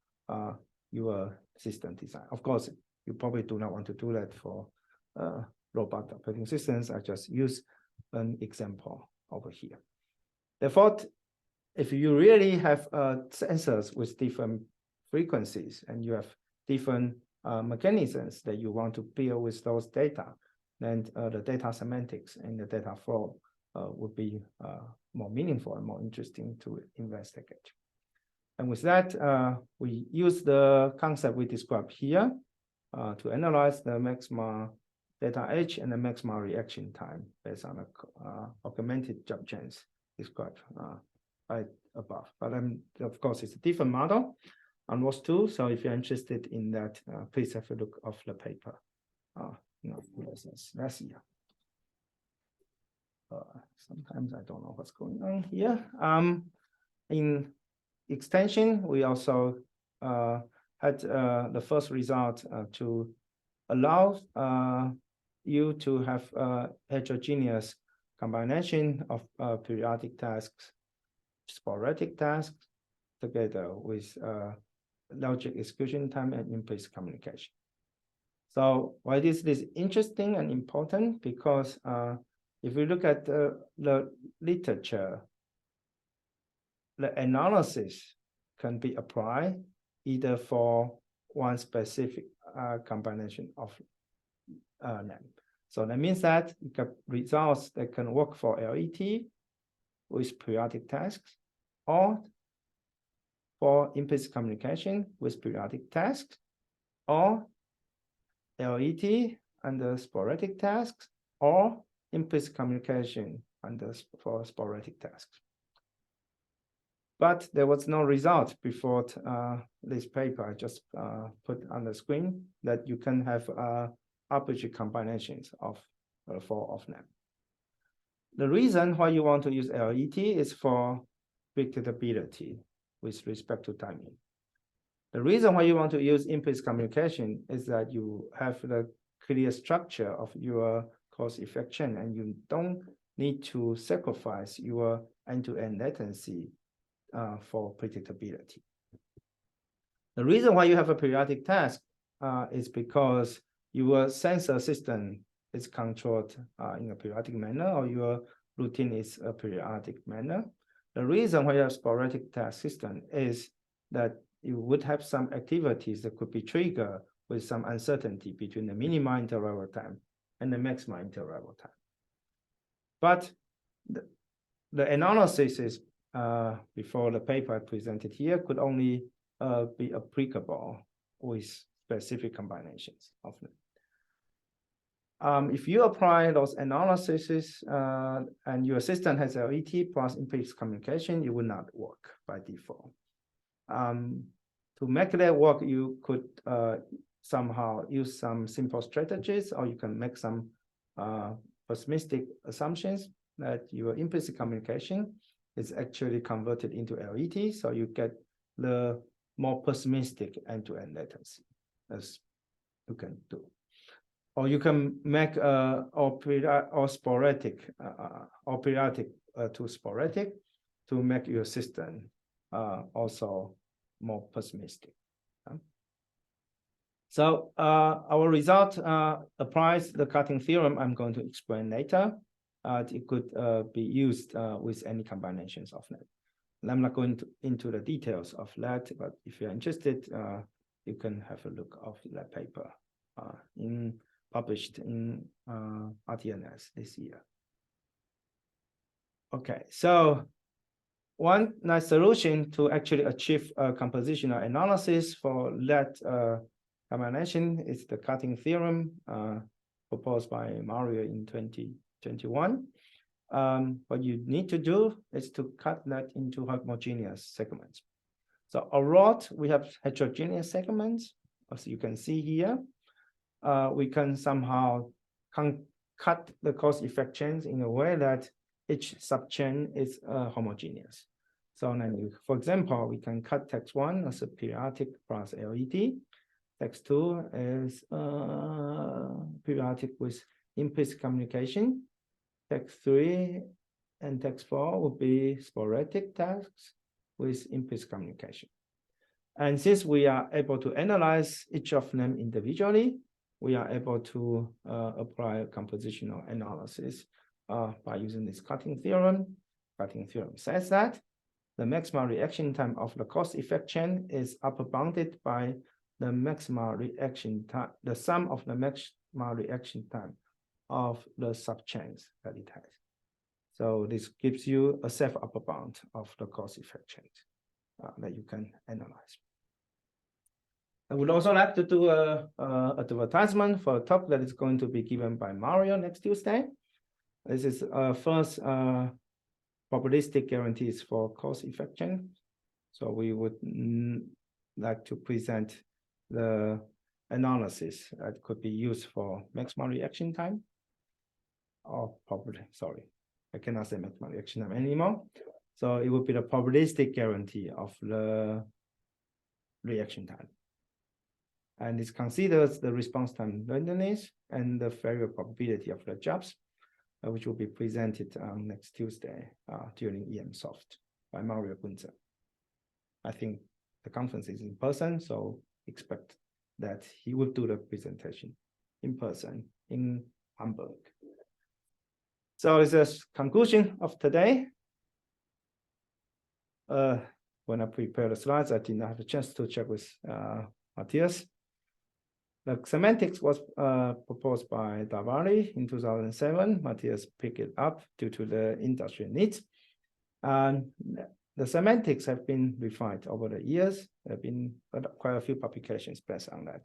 your system design. Of course, you probably do not want to do that for robot operating systems. I just use an example over here. Therefore, if you really have sensors with different frequencies and you have different mechanisms that you want to build with those data, then the data semantics and the data flow would be more meaningful and more interesting to investigate. And with that, we use the concept we described here to analyze the maximum data age and the maximum reaction time based on the augmented job chains described right above. But of course, it's a different model on ROS2. So if you're interested in that, please have a look of the paper. Let's see. Sometimes I don't know what's going on here. In extension, we also had the first result to allow you to have a heterogeneous combination of periodic tasks, sporadic tasks, together with logic execution time and implicit communication. So why is this interesting and important? Because if we look at the literature, the analysis can be applied either for one specific combination of them. So that means that you get results that can work for LET with periodic tasks, or for implicit communication with periodic tasks, or LET under sporadic tasks, or implicit communication for sporadic tasks. But there was no result before this paper I just put on the screen that you can have arbitrary combinations of 4 of them. The reason why you want to use LET is for predictability with respect to timing. The reason why you want to use implicit communication is that you have the clear structure of your cause-effect chain, and you don't need to sacrifice your end-to-end latency for predictability. The reason why you have a periodic task is because your sensor system is controlled in a periodic manner, or your routine is a periodic manner. The reason why you have sporadic task system is that you would have some activities that could be triggered with some uncertainty between the minimum interval time and the maximum interval time. But the analysis is before the paper I presented here could only be applicable with specific combinations of them. If you apply those analyses and your system has LET plus implicit communication, it will not work by default. To make that work, you could somehow use some simple strategies, or you can make some pessimistic assumptions that your implicit communication is actually converted into LET, so you get the more pessimistic end-to-end latency, as you can do. Or you can make or sporadic or periodic to sporadic to make your system also more pessimistic. So our result applies the cutting theorem I'm going to explain later. It could be used with any combinations of that. And I'm not going into the details of that, but if you're interested, you can have a look of that paper published in RTNS this year. Okay, so one nice solution to actually achieve a compositional analysis for that combination is the cutting theorem proposed by Mario in 2021. What you need to do is to cut that into homogeneous segments. So a lot, we have heterogeneous segments, as you can see here. We can somehow cut the cause-effect chains in a way that each subchain is homogeneous. So then, for example, we can cut text 1 as a periodic plus LET. Text 2 is periodic with implicit communication. Text 3 and text 4 would be sporadic tasks with implicit communication. And since we are able to analyze each of them individually, we are able to apply a compositional analysis by using this cutting theorem. Cutting theorem says that the maximum reaction time of the cause-effect chain is upper bounded by the maximum reaction time, the sum of the maximum reaction time of the subchains that it has. So this gives you a safe upper bound of the cause-effect chains that you can analyze. I would also like to do a advertisement for a talk that is going to be given by Mario next Tuesday. This is first probabilistic guarantees for cause-effect chain. So we would like to present the analysis that could be used for maximum reaction time. Or probably, sorry, I cannot say maximum reaction time anymore. So it would be the probabilistic guarantee of the reaction time. And it considers the response time randomness and the failure probability of the jobs, which will be presented next Tuesday during EMSoft by Mario Gunze. I think the conference is in person, so expect that he will do the presentation in person in Hamburg. So it's a conclusion of today. When I prepared the slides, I did not have a chance to check with Matthias. The semantics was proposed by Davari in 2007. Matthias picked it up due to the industry needs. And the semantics have been refined over the years. There have been quite a few publications based on that.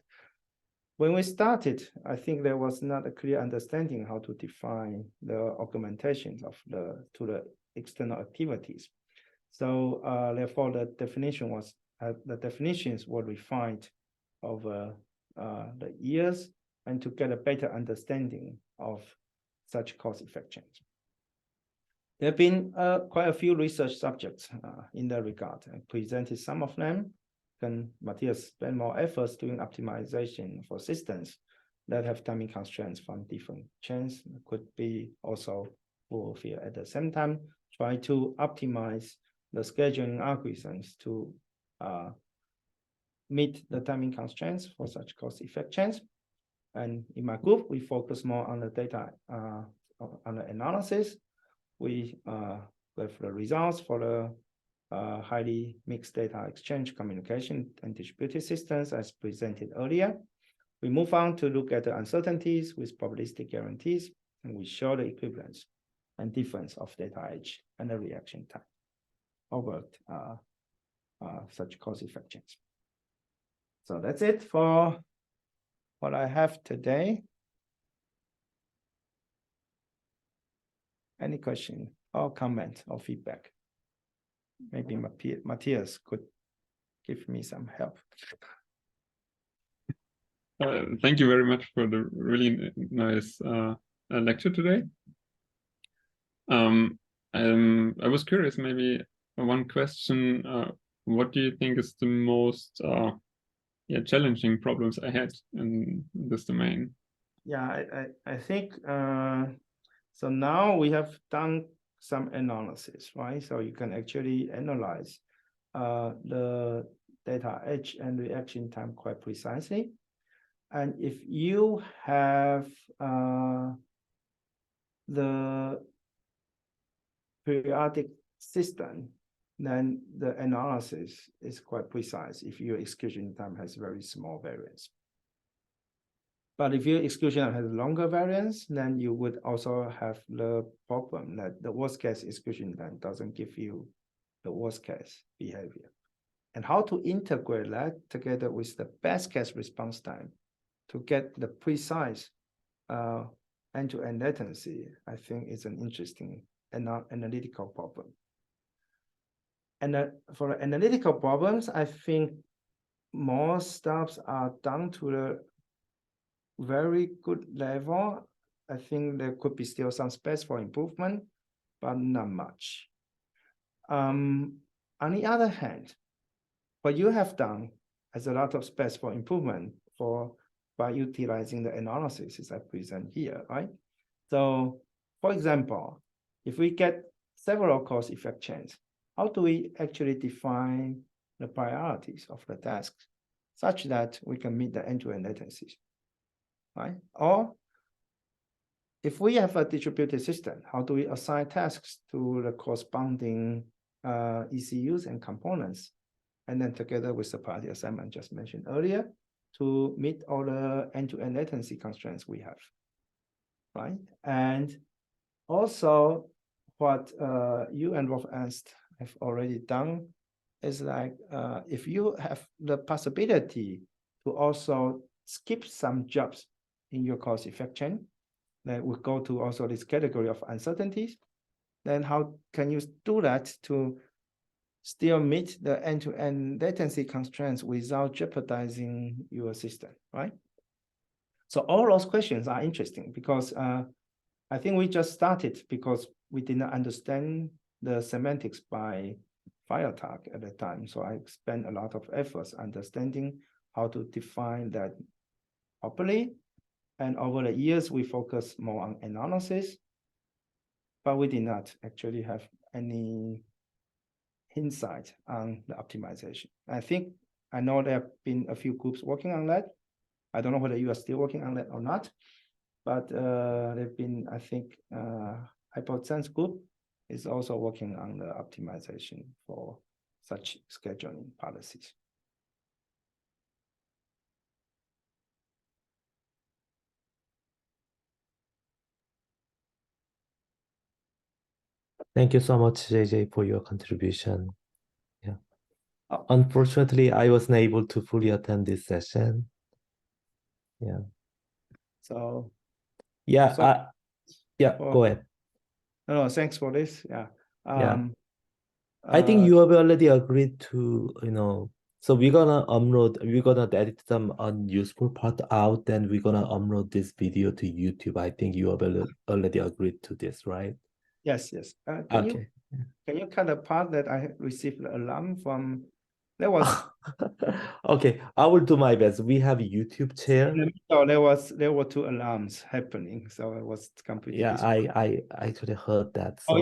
When we started, I think there was not a clear understanding how to define the augmentations of to the external activities. So therefore, the definitions were refined over the years, and to get a better understanding of such cause-effect chains. There have been quite a few research subjects in that regard. I presented some of them. Can Matthias spend more efforts doing optimization for systems that have timing constraints from different chains? Could be also fulfilled at the same time, try to optimize the scheduling algorithms to meet the timing constraints for such cause-effect chains. And in my group, we focus more on the data, on the analysis. We have the results for the highly mixed data exchange communication and distributed systems as presented earlier. We move on to look at the uncertainties with probabilistic guarantees, and we show the equivalence and difference of data age and the reaction time over such cause-effect chains. So that's it for what I have today. Any question or comment or feedback? Maybe Matthias could give me some help. Thank you very much for the really nice lecture today. I was curious, maybe one question, what do you think is the most challenging problems ahead in this domain? Yeah, I think, so now we have done some analysis, right? So you can actually analyze the data age and reaction time quite precisely. And if you have the periodic system, then the analysis is quite precise if your execution time has very small variance. But if your execution time has longer variance, then you would also have the problem that the worst case execution time doesn't give you the worst case behavior. And how to integrate that together with the best case response time to get the precise end-to-end latency, I think is an interesting analytical problem. And for analytical problems, I think more steps are done to the very good level. I think there could be still some space for improvement, but not much. On the other hand, what you have done has a lot of space for improvement by utilizing the analysis I present here, right? So, for example, if we get several cause-effect chains, how do we actually define the priorities of the tasks such that we can meet the end-to-end latencies, right? Or if we have a distributed system, how do we assign tasks to the corresponding ECUs and components, and then together with the priority assignment just mentioned earlier, to meet all the end-to-end latency constraints we have, right? And also what you and Rolf Ernst have already done is like, if you have the possibility to also skip some jobs in your cause-effect chain, then we go to also this category of uncertainties, then how can you do that to still meet the end-to-end latency constraints without jeopardizing your system, right? So all those questions are interesting because I think we just started because we did not understand the semantics by FireTalk at the time. So I spent a lot of efforts understanding how to define that properly. And over the years, we focused more on analysis, but we did not actually have any insight on the optimization. I know there have been a few groups working on that. I don't know whether you are still working on that or not, but there've been, I think, Hyposense group is also working on the optimization for such scheduling policies. Thank you so much, JJ, for your contribution. Yeah. Unfortunately, I wasn't able to fully attend this session. Yeah. So yeah, go ahead. No, thanks for this. Yeah. I think you have already agreed to, so we're gonna edit some unuseful part out, then we're gonna upload this video to YouTube. I think you have already agreed to this, right? Yes. Okay. Can you cut the part that I received the alarm from? There was okay, I will do my best. We have a YouTube chair. No, there were two alarms happening, so it was completely. Yeah, I actually heard that. So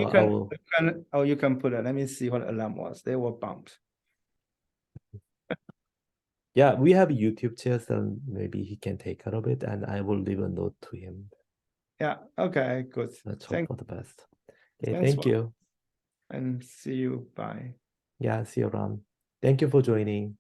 you can put it. Let me see what alarm was. They were bumped. Yeah, we have YouTube channels, and maybe he can take care of it, and I will leave a note to him. Yeah. Okay. Good. Let's hope Thanks. for the best. Okay, Thanks thank you. and see you. Bye. Yeah, see you around. Thank you for joining.